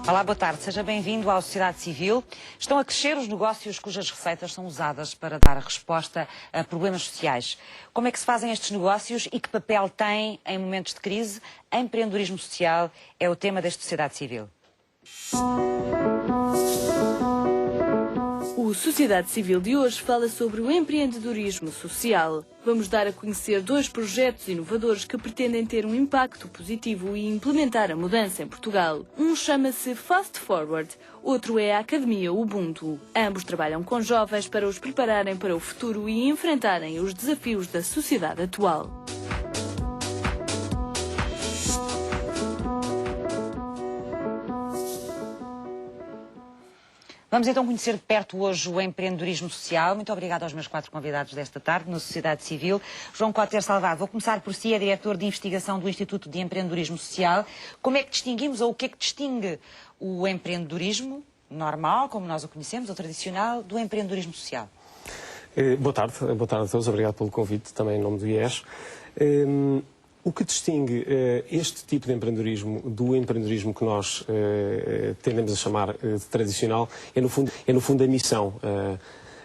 Olá, boa tarde. Seja bem-vindo à Sociedade Civil. Estão a crescer os negócios cujas receitas são usadas para dar a resposta a problemas sociais. Como é que se fazem estes negócios e que papel têm em momentos de crise? Empreendedorismo social é o tema desta Sociedade Civil. O Sociedade Civil de hoje fala sobre o empreendedorismo social. Vamos dar a conhecer dois projetos inovadores que pretendem ter um impacto positivo e implementar a mudança em Portugal. Um chama-se Fast Forward, outro é a Academia Ubuntu. Ambos trabalham com jovens para os prepararem para o futuro e enfrentarem os desafios da sociedade atual. Vamos então conhecer de perto hoje o empreendedorismo social. Muito obrigada aos meus 4 convidados desta tarde na Sociedade Civil. João Cotter Salvado, vou começar por si, é diretor de investigação do Instituto de Empreendedorismo Social. Como é que distinguimos, ou o que é que distingue o empreendedorismo normal, como nós o conhecemos, ou tradicional, do empreendedorismo social? Boa tarde a todos, obrigado pelo convite, também em nome do IES. O que distingue este tipo de empreendedorismo do empreendedorismo que nós tendemos a chamar de tradicional é, no fundo, a missão.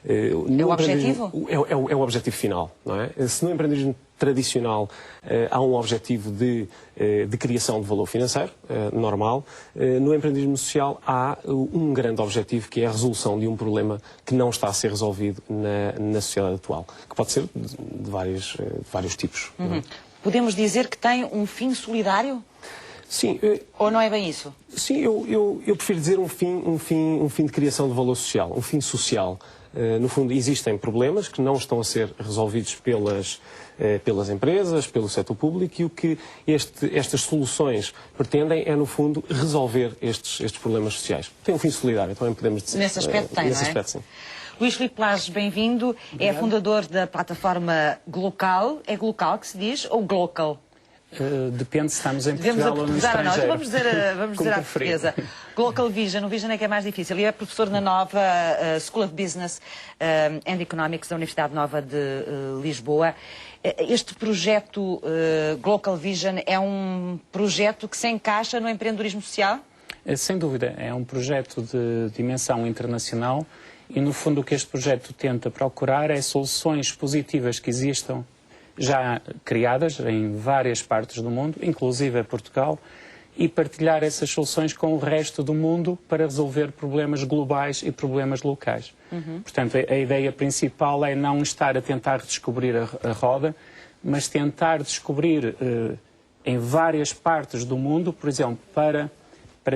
É o objetivo? É o objetivo final, não é? Se no empreendedorismo tradicional há um objetivo de criação de valor financeiro, normal, no empreendedorismo social há um grande objetivo que é a resolução de um problema que não está a ser resolvido na sociedade atual, que pode ser de vários tipos. Uhum. Não é? Podemos dizer que tem um fim solidário? Sim. Ou não é bem isso? Sim, eu prefiro dizer um fim de criação de valor social, um fim social. No fundo, existem problemas que não estão a ser resolvidos pelas empresas, pelo setor público, e o que estas soluções pretendem é, no fundo, resolver estes problemas sociais. Tem um fim solidário, também podemos dizer. Nesse aspecto tem, nesse não é? aspecto, sim. Luís Filipe Lages, bem-vindo. É fundador da plataforma Glocal. É Glocal que se diz ou Glocal? Depende se estamos em Portugal ou no estrangeiro. Então vamos dizer à portuguesa. Glocal Vision, o Vision é que é mais difícil. Ele é professor na nova School of Business and Economics da Universidade Nova de Lisboa. Este projeto Glocal Vision é um projeto que se encaixa no empreendedorismo social? Sem dúvida, é um projeto de dimensão internacional e, no fundo, o que este projeto tenta procurar é soluções positivas que existam já criadas em várias partes do mundo, inclusive em Portugal, e partilhar essas soluções com o resto do mundo para resolver problemas globais e problemas locais. Portanto, a ideia principal é não estar a tentar descobrir a roda, mas tentar descobrir em várias partes do mundo, por exemplo, para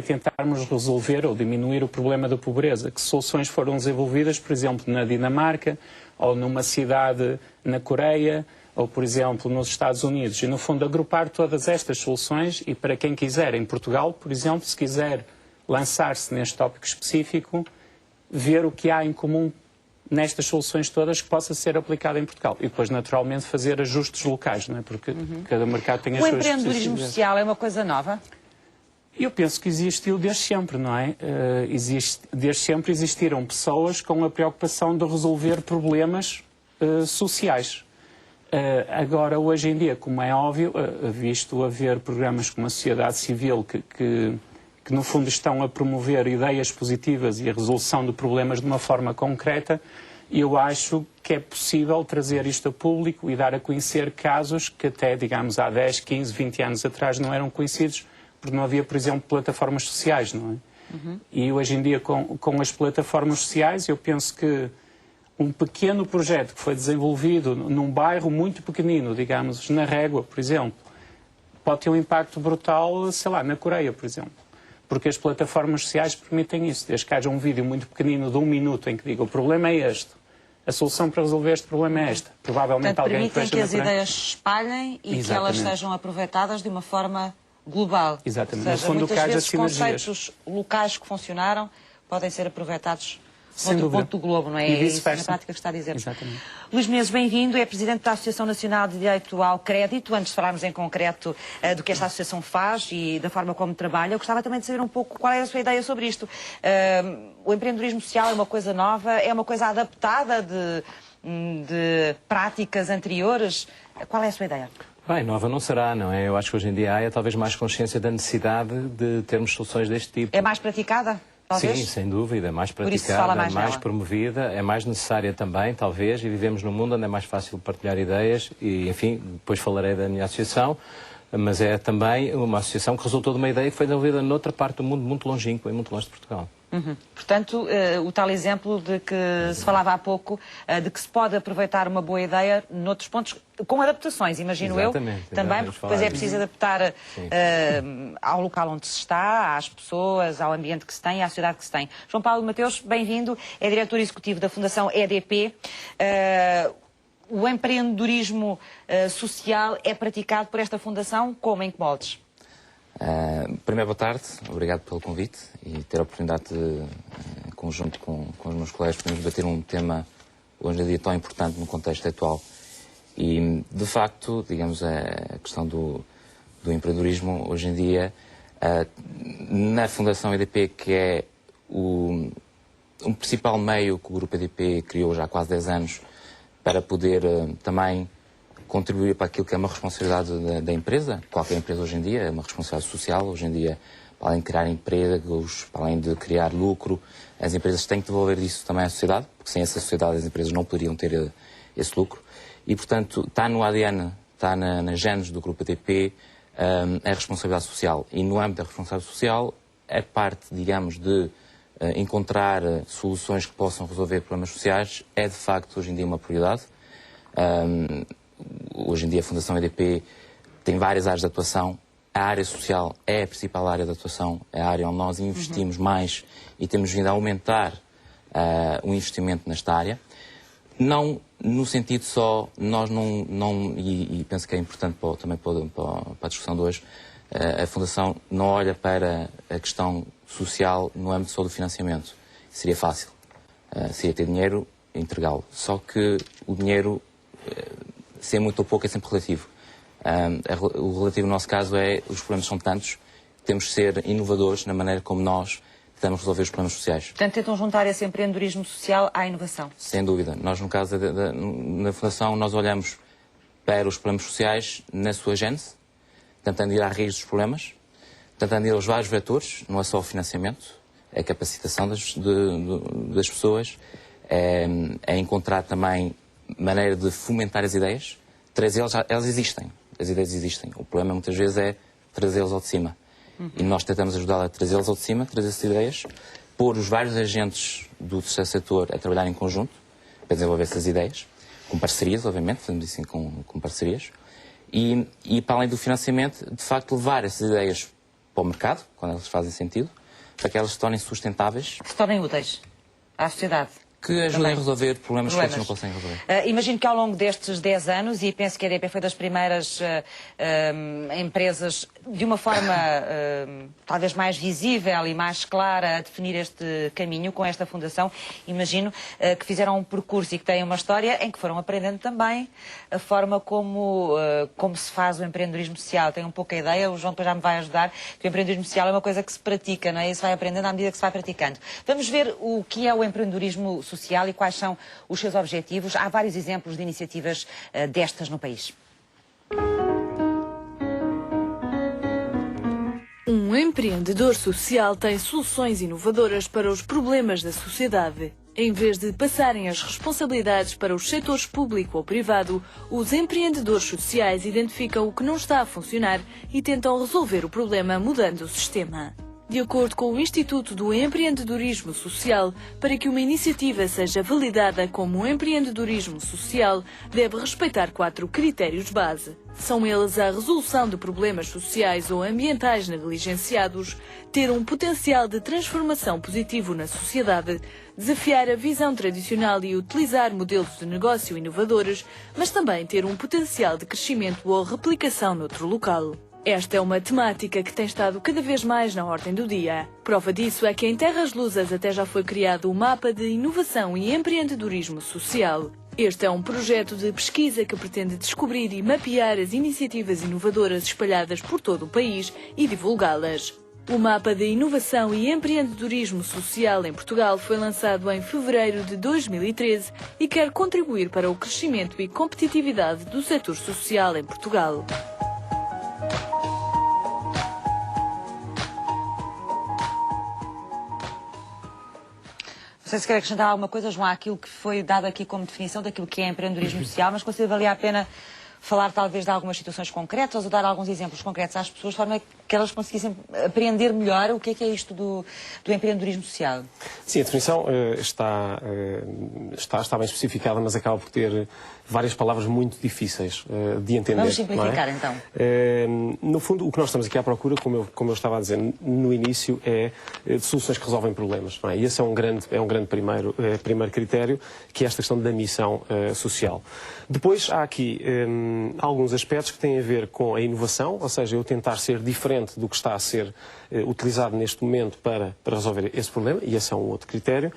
tentarmos resolver ou diminuir o problema da pobreza. Que soluções foram desenvolvidas, por exemplo, na Dinamarca, ou numa cidade na Coreia, ou, por exemplo, nos Estados Unidos. E, no fundo, agrupar todas estas soluções e, para quem quiser, em Portugal, por exemplo, se quiser lançar-se neste tópico específico, ver o que há em comum nestas soluções todas que possa ser aplicado em Portugal. E depois, naturalmente, fazer ajustes locais, não é? Porque cada mercado tem as suas especificidades. O empreendedorismo social é uma coisa nova? Eu penso que existiu desde sempre, não é? Desde sempre existiram pessoas com a preocupação de resolver problemas sociais. Agora, hoje em dia, como é óbvio, visto haver programas como a Sociedade Civil que no fundo estão a promover ideias positivas e a resolução de problemas de uma forma concreta, eu acho que é possível trazer isto a público e dar a conhecer casos que até, digamos, há 10, 15, 20 anos atrás não eram conhecidos, porque não havia, por exemplo, plataformas sociais, não é? E hoje em dia, com as plataformas sociais, eu penso que um pequeno projeto que foi desenvolvido num bairro muito pequenino, digamos, na Régua, por exemplo, pode ter um impacto brutal, sei lá, na Coreia, por exemplo. Porque as plataformas sociais permitem isso. Desde que haja um vídeo muito pequenino de 1 minuto em que diga o problema é este, a solução para resolver este problema é esta. Provavelmente Portanto, alguém permitem que as ideias se espalhem e que elas sejam aproveitadas de uma forma global. Exatamente. Ou seja, No fundo, muitas vezes sinergias. conceitos locais que funcionaram podem ser aproveitados Sem outro dúvida. ponto do globo, não é? E É isso vice-versa. na prática que está a dizer. Exatamente. Luís Menezes, bem-vindo, é Presidente da Associação Nacional de Direito ao Crédito. Antes de falarmos em concreto do que esta associação faz e da forma como trabalha, eu gostava também de saber um pouco qual é a sua ideia sobre isto. O empreendedorismo social é uma coisa nova, é uma coisa adaptada de práticas anteriores? Qual é a sua ideia? Bem, nova não será, não é? Eu acho que hoje em dia há talvez mais consciência da necessidade de termos soluções deste tipo. É mais praticada? Talvez? Sim, sem dúvida, é mais Por isso se fala praticada, mais mais nela. promovida, é mais necessária também, talvez, e vivemos num mundo onde é mais fácil partilhar ideias e, enfim, depois falarei da minha associação, mas é também uma associação que resultou de uma ideia que foi desenvolvida noutra parte do mundo, muito longínqua e muito longe de Portugal. Portanto, o tal exemplo de que se falava há pouco, de que se pode aproveitar uma boa ideia noutros pontos, com adaptações, imagino Exatamente, eu, também, porque depois é preciso adaptar ao local onde se está, às pessoas, ao ambiente que se tem e à sociedade que se tem. João Paulo Mateus, bem-vindo, é diretor executivo da Fundação EDP. O empreendedorismo social é praticado por esta fundação como, em que moldes? Primeiro, boa tarde, obrigado pelo convite e ter a oportunidade de, em conjunto com os meus colegas, podermos debater um tema hoje em dia tão importante no contexto atual. E, de facto, digamos, a questão do empreendedorismo hoje em dia, na Fundação EDP, que é um principal meio que o Grupo EDP criou já há quase 10 anos para poder também contribuir para aquilo que é uma responsabilidade da empresa. Qualquer empresa hoje em dia é uma responsabilidade social. Hoje em dia, para além de criar empregos, para além de criar lucro, as empresas têm que devolver isso também à sociedade, porque sem essa sociedade as empresas não poderiam ter esse lucro. E, portanto, está no ADN, está na genes do Grupo EDP a responsabilidade social. E no âmbito da responsabilidade social, a parte, digamos, de encontrar soluções que possam resolver problemas sociais é, de facto, hoje em dia uma prioridade. Hoje em dia a Fundação EDP tem várias áreas de atuação. A área social é a principal área de atuação, é a área onde nós investimos mais e temos vindo a aumentar o investimento nesta área. Não no sentido só, nós e penso que é importante também para a discussão de hoje, a Fundação não olha para a questão social no âmbito só do financiamento. Seria fácil. Seria ter dinheiro e entregá-lo. Só que o dinheiro, se é muito ou pouco, é sempre relativo. O relativo no nosso caso é, os problemas são tantos, temos de ser inovadores na maneira como nós tentamos resolver os problemas sociais. Portanto, tentam juntar esse empreendedorismo social à inovação. Sem dúvida. Nós, no caso na Fundação, nós olhamos para os problemas sociais na sua gênese, tentando ir à raiz dos problemas, tentando ir aos vários vetores, não é só o financiamento, é a capacitação das pessoas, é encontrar também maneira de fomentar as ideias, elas existem, as ideias existem. O problema muitas vezes é trazê-las ao de cima. E nós tentamos ajudá-la a trazê-las ao de cima, trazer essas ideias, pôr os vários agentes do terceiro setor a trabalhar em conjunto para desenvolver essas ideias, com parcerias, obviamente, fazemos isso com parcerias, e para além do financiamento, de facto levar essas ideias para o mercado, quando elas fazem sentido, para que elas se tornem sustentáveis. Que se tornem úteis à sociedade. Que ajudem a resolver problemas que outros não conseguem resolver. Imagino que ao longo destes 10 anos, e penso que a EDP foi das primeiras empresas, de uma forma talvez mais visível e mais clara, a definir este caminho com esta fundação, imagino que fizeram um percurso e que têm uma história em que foram aprendendo também a forma como se faz o empreendedorismo social. Tenho um pouco a ideia, o João depois já me vai ajudar, que o empreendedorismo social é uma coisa que se pratica, não é? E se vai aprendendo à medida que se vai praticando. Vamos ver o que é o empreendedorismo social e quais são os seus objetivos. Há vários exemplos de iniciativas destas no país. Um empreendedor social tem soluções inovadoras para os problemas da sociedade. Em vez de passarem as responsabilidades para os setores público ou privado, os empreendedores sociais identificam o que não está a funcionar e tentam resolver o problema mudando o sistema. De acordo com o Instituto do Empreendedorismo Social, para que uma iniciativa seja validada como um empreendedorismo social, deve respeitar 4 critérios base. São eles a resolução de problemas sociais ou ambientais negligenciados, ter um potencial de transformação positivo na sociedade, desafiar a visão tradicional e utilizar modelos de negócio inovadores, mas também ter um potencial de crescimento ou replicação noutro local. Esta é uma temática que tem estado cada vez mais na ordem do dia. Prova disso é que em Terras Lusas até já foi criado um mapa de inovação e empreendedorismo social. Este é um projeto de pesquisa que pretende descobrir e mapear as iniciativas inovadoras espalhadas por todo o país e divulgá-las. O Mapa de Inovação e Empreendedorismo Social em Portugal foi lançado em fevereiro de 2013 e quer contribuir para o crescimento e competitividade do setor social em Portugal. Não sei se quer acrescentar alguma coisa, João, àquilo que foi dado aqui como definição daquilo que é empreendedorismo social, mas considero valia a pena falar talvez de algumas situações concretas ou dar alguns exemplos concretos às pessoas, de forma que elas conseguissem apreender melhor o que é isto do empreendedorismo social. Sim, a definição está bem especificada, mas acaba por ter várias palavras muito difíceis de entender. Vamos simplificar, então. No fundo, o que nós estamos aqui à procura, como eu estava a dizer no início, é de soluções que resolvem problemas. Não é? E esse é um grande primeiro critério, que é esta questão da missão social. Depois há aqui alguns aspectos que têm a ver com a inovação, ou seja, eu tentar ser diferente do que está a ser utilizado neste momento para resolver esse problema, e esse é um outro critério.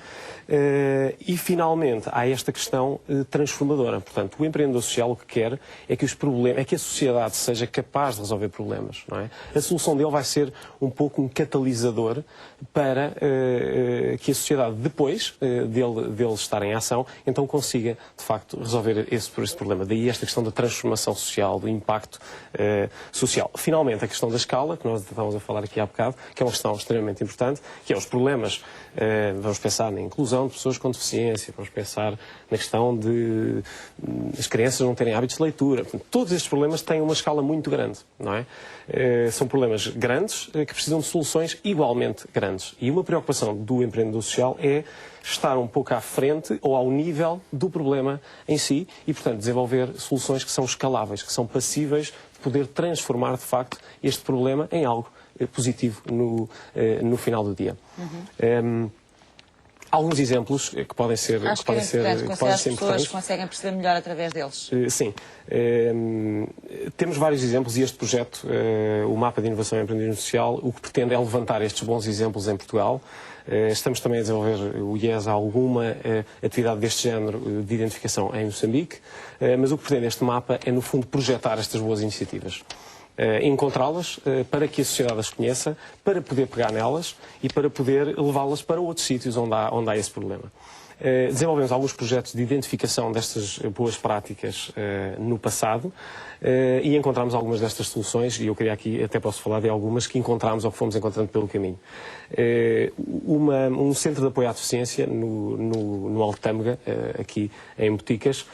E, finalmente, há esta questão transformadora. Portanto, o empreendedor social o que quer é que a sociedade seja capaz de resolver problemas. Não é? A solução dele vai ser um pouco um catalisador para que a sociedade, depois dele estar em ação, então consiga, de facto, resolver esse problema. Daí esta questão da transformação social, do impacto social. Finalmente, a questão da escala, que nós estávamos a falar aqui há bocado, que é uma questão extremamente importante, que é os problemas. Vamos pensar na inclusão de pessoas com deficiência, vamos pensar na questão de as crianças não terem hábitos de leitura. Todos estes problemas têm uma escala muito grande, não é? São problemas grandes que precisam de soluções igualmente grandes. E uma preocupação do empreendedor social é estar um pouco à frente ou ao nível do problema em si e, portanto, desenvolver soluções que são escaláveis, que são passíveis de poder transformar, de facto, este problema em algo positivo no final do dia. Alguns exemplos que podem ser Acho que é importante conhecer as pessoas que conseguem perceber melhor através deles. Sim. Temos vários exemplos e este projeto, o Mapa de Inovação e Empreendedorismo Social, o que pretende é levantar estes bons exemplos em Portugal. Estamos também a desenvolver, o IES, alguma atividade deste género de identificação em Moçambique, mas o que pretende este mapa é, no fundo, projetar estas boas iniciativas. Encontrá-las para que a sociedade as conheça, para poder pegar nelas e para poder levá-las para outros sítios onde há esse problema. Desenvolvemos alguns projetos de identificação destas boas práticas no passado e encontramos algumas destas soluções, e eu queria aqui, até posso falar de algumas que encontramos ou que fomos encontrando pelo caminho. Um centro de apoio à deficiência no Alto Tâmega, aqui em Boticas,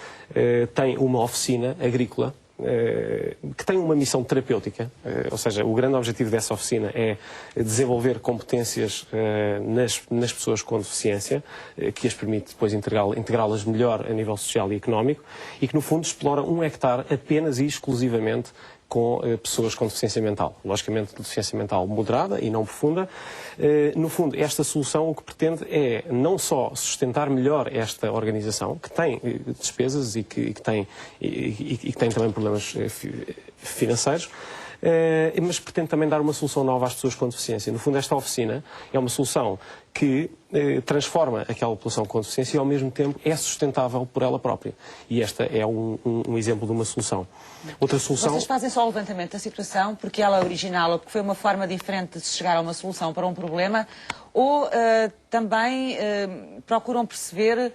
tem uma oficina agrícola que tem uma missão terapêutica, ou seja, o grande objetivo dessa oficina é desenvolver competências nas pessoas com deficiência, que as permite depois integrá-las melhor a nível social e económico, e que no fundo explora 1 hectare apenas e exclusivamente com pessoas com deficiência mental. Logicamente, deficiência mental moderada e não profunda. No fundo, esta solução o que pretende é não só sustentar melhor esta organização, que tem despesas e que tem também problemas financeiros, mas pretende também dar uma solução nova às pessoas com deficiência. No fundo, esta oficina é uma solução que transforma aquela população com deficiência e, ao mesmo tempo, é sustentável por ela própria. E esta é um exemplo de uma solução. Outra solução... Vocês fazem só o levantamento da situação porque ela é original ou porque foi uma forma diferente de se chegar a uma solução para um problema, ou também procuram perceber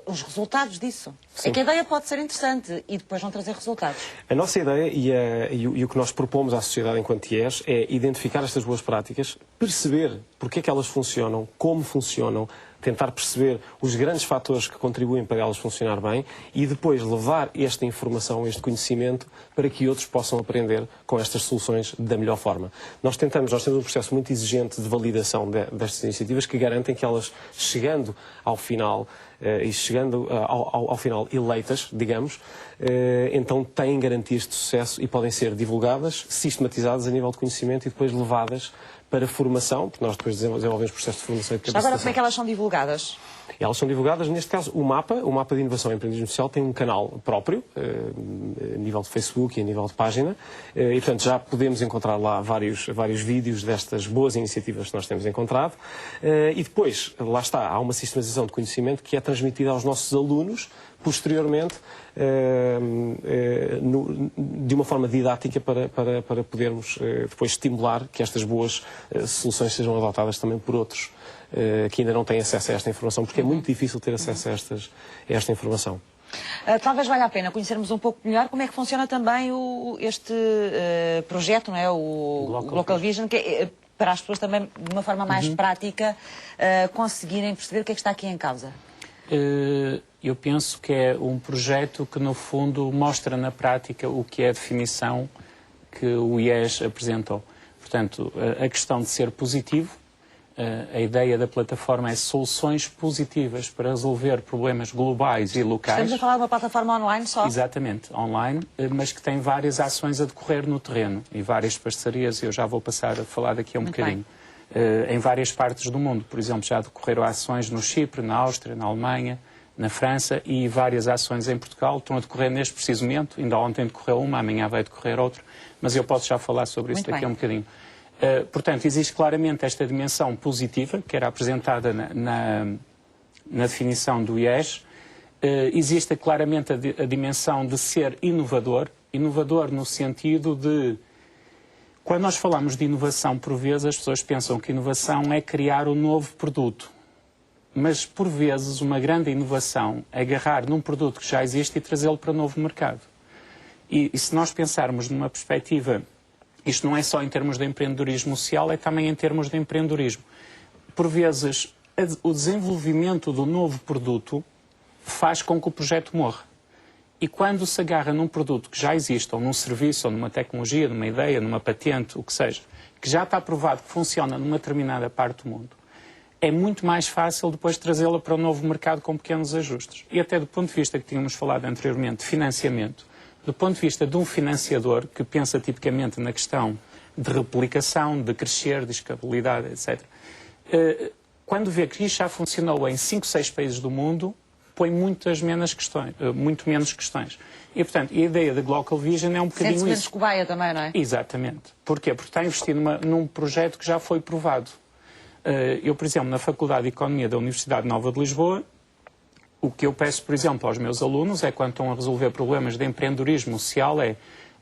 os resultados disso? Sim. É que a ideia pode ser interessante e depois não trazer resultados. A nossa ideia e o que nós propomos à sociedade enquanto IES é identificar estas boas práticas, perceber porque é que elas funcionam, como funcionam, tentar perceber os grandes fatores que contribuem para elas funcionar bem e depois levar esta informação, este conhecimento, para que outros possam aprender com estas soluções da melhor forma. Nós temos um processo muito exigente de validação destas iniciativas que garantem que elas, chegando ao final e chegando ao final eleitas, digamos, então têm garantias de sucesso e podem ser divulgadas, sistematizadas a nível de conhecimento e depois levadas para formação, porque nós depois desenvolvemos processo de formação e de capacitação. Agora, como é que elas são divulgadas? Elas são divulgadas, neste caso, o Mapa de Inovação e Empreendedorismo Social tem um canal próprio, a nível de Facebook e a nível de página, e, portanto, já podemos encontrar lá vários vídeos destas boas iniciativas que nós temos encontrado, e depois, lá está, há uma sistematização de conhecimento que é transmitida aos nossos alunos posteriormente de uma forma didática para podermos depois estimular que estas boas soluções sejam adotadas também por outros que ainda não têm acesso a esta informação, porque é muito difícil ter acesso a esta informação. Talvez valha a pena conhecermos um pouco melhor como é que funciona também este projeto, não é? O Glocal Vision, que é, para as pessoas também, de uma forma mais prática, conseguirem perceber o que é que está aqui em causa. Eu penso que é um projeto que, no fundo, mostra na prática o que é a definição que o IES apresentou. Portanto, a questão de ser positivo, a ideia da plataforma é soluções positivas para resolver problemas globais e locais. Estamos a falar de uma plataforma online só? Exatamente, online, mas que tem várias ações a decorrer no terreno e várias parcerias, eu já vou passar a falar daqui a um bocadinho. Em várias partes do mundo. Por exemplo, já decorreram ações no Chipre, na Áustria, na Alemanha, na França e várias ações em Portugal. Estão a decorrer neste preciso momento. Ainda ontem decorreu uma, amanhã vai decorrer outra, mas eu posso já falar sobre isso daqui a um bocadinho. Portanto, existe claramente esta dimensão positiva, que era apresentada na definição do IES. Existe claramente a dimensão de ser inovador no sentido de... Quando nós falamos de inovação, por vezes, as pessoas pensam que inovação é criar um novo produto. Mas, por vezes, uma grande inovação é agarrar num produto que já existe e trazê-lo para um novo mercado. E se nós pensarmos numa perspectiva, isto não é só em termos de empreendedorismo social, é também em termos de empreendedorismo. Por vezes, o desenvolvimento do novo produto faz com que o projeto morra. E quando se agarra num produto que já existe, ou num serviço, ou numa tecnologia, numa ideia, numa patente, o que seja, que já está provado que funciona numa determinada parte do mundo, é muito mais fácil depois trazê-la para o novo mercado com pequenos ajustes. E até do ponto de vista que tínhamos falado anteriormente, de financiamento, do ponto de vista de um financiador que pensa tipicamente na questão de replicação, de crescer, de escalabilidade, etc. Quando vê que isto já funcionou em 5, 6 países do mundo, põe muito menos questões. E, portanto, a ideia da Glocal Vision é um bocadinho isso. Sente-se menos cobaia também, não é? Exatamente. Porquê? Porque está investido num projeto que já foi provado. Eu, por exemplo, na Faculdade de Economia da Universidade Nova de Lisboa, o que eu peço, por exemplo, aos meus alunos é, quando estão a resolver problemas de empreendedorismo social,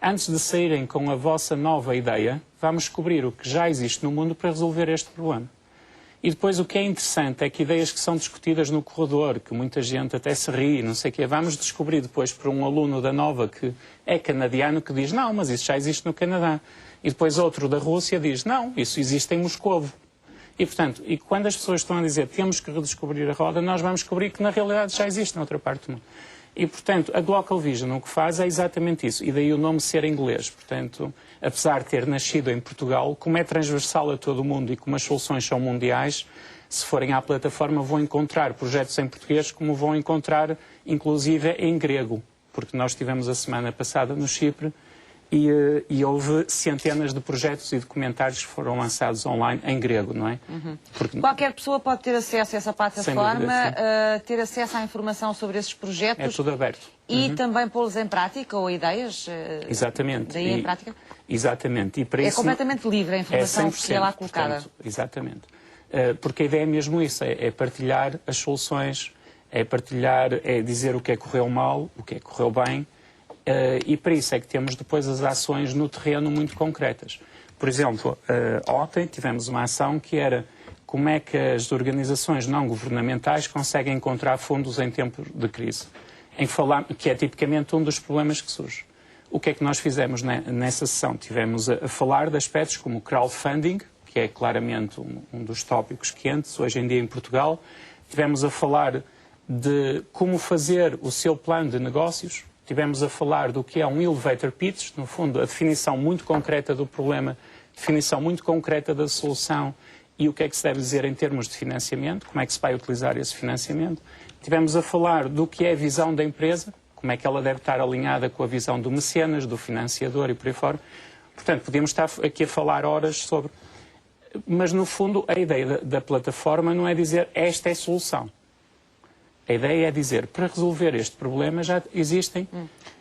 antes de saírem com a vossa nova ideia, vamos descobrir o que já existe no mundo para resolver este problema. E depois o que é interessante é que ideias que são discutidas no corredor, que muita gente até se ri, não sei o quê, vamos descobrir depois por um aluno da Nova que é canadiano que diz, não, mas isso já existe no Canadá. E depois outro da Rússia diz, não, isso existe em Moscovo. E, portanto, quando as pessoas estão a dizer temos que redescobrir a roda, nós vamos descobrir que na realidade já existe noutra parte do mundo. E, portanto, a Glocal Vision o que faz é exatamente isso. E daí o nome ser inglês. Portanto, apesar de ter nascido em Portugal, como é transversal a todo o mundo e como as soluções são mundiais, se forem à plataforma vão encontrar projetos em português como vão encontrar, inclusive, em grego. Porque nós estivemos a semana passada no Chipre e houve centenas de projetos e documentários que foram lançados online em grego, não é? Porque... Qualquer pessoa pode ter acesso a essa plataforma, ter acesso à informação sobre esses projetos. É tudo aberto. E também pô-los em prática, ou ideias. Exatamente. Daí em prática. Exatamente. E para isso, completamente livre a informação que é lá colocada. Portanto, exatamente. Porque a ideia é mesmo isso, é partilhar as soluções, é dizer o que é que correu mal, o que é que correu bem. E para isso é que temos depois as ações no terreno muito concretas. Por exemplo, ontem tivemos uma ação que era como é que as organizações não governamentais conseguem encontrar fundos em tempos de crise, que é tipicamente um dos problemas que surge. O que é que nós fizemos nessa sessão? Tivemos a falar de aspectos como o crowdfunding, que é claramente um dos tópicos quentes hoje em dia em Portugal. Tivemos a falar de como fazer o seu plano de negócios. Tivemos a falar do que é um elevator pitch, no fundo, a definição muito concreta do problema, definição muito concreta da solução e o que é que se deve dizer em termos de financiamento, como é que se vai utilizar esse financiamento. Tivemos a falar do que é a visão da empresa, como é que ela deve estar alinhada com a visão do mecenas, do financiador e por aí fora. Portanto, podíamos estar aqui a falar horas sobre... Mas, no fundo, a ideia da plataforma não é dizer esta é a solução. A ideia é dizer, para resolver este problema já existem...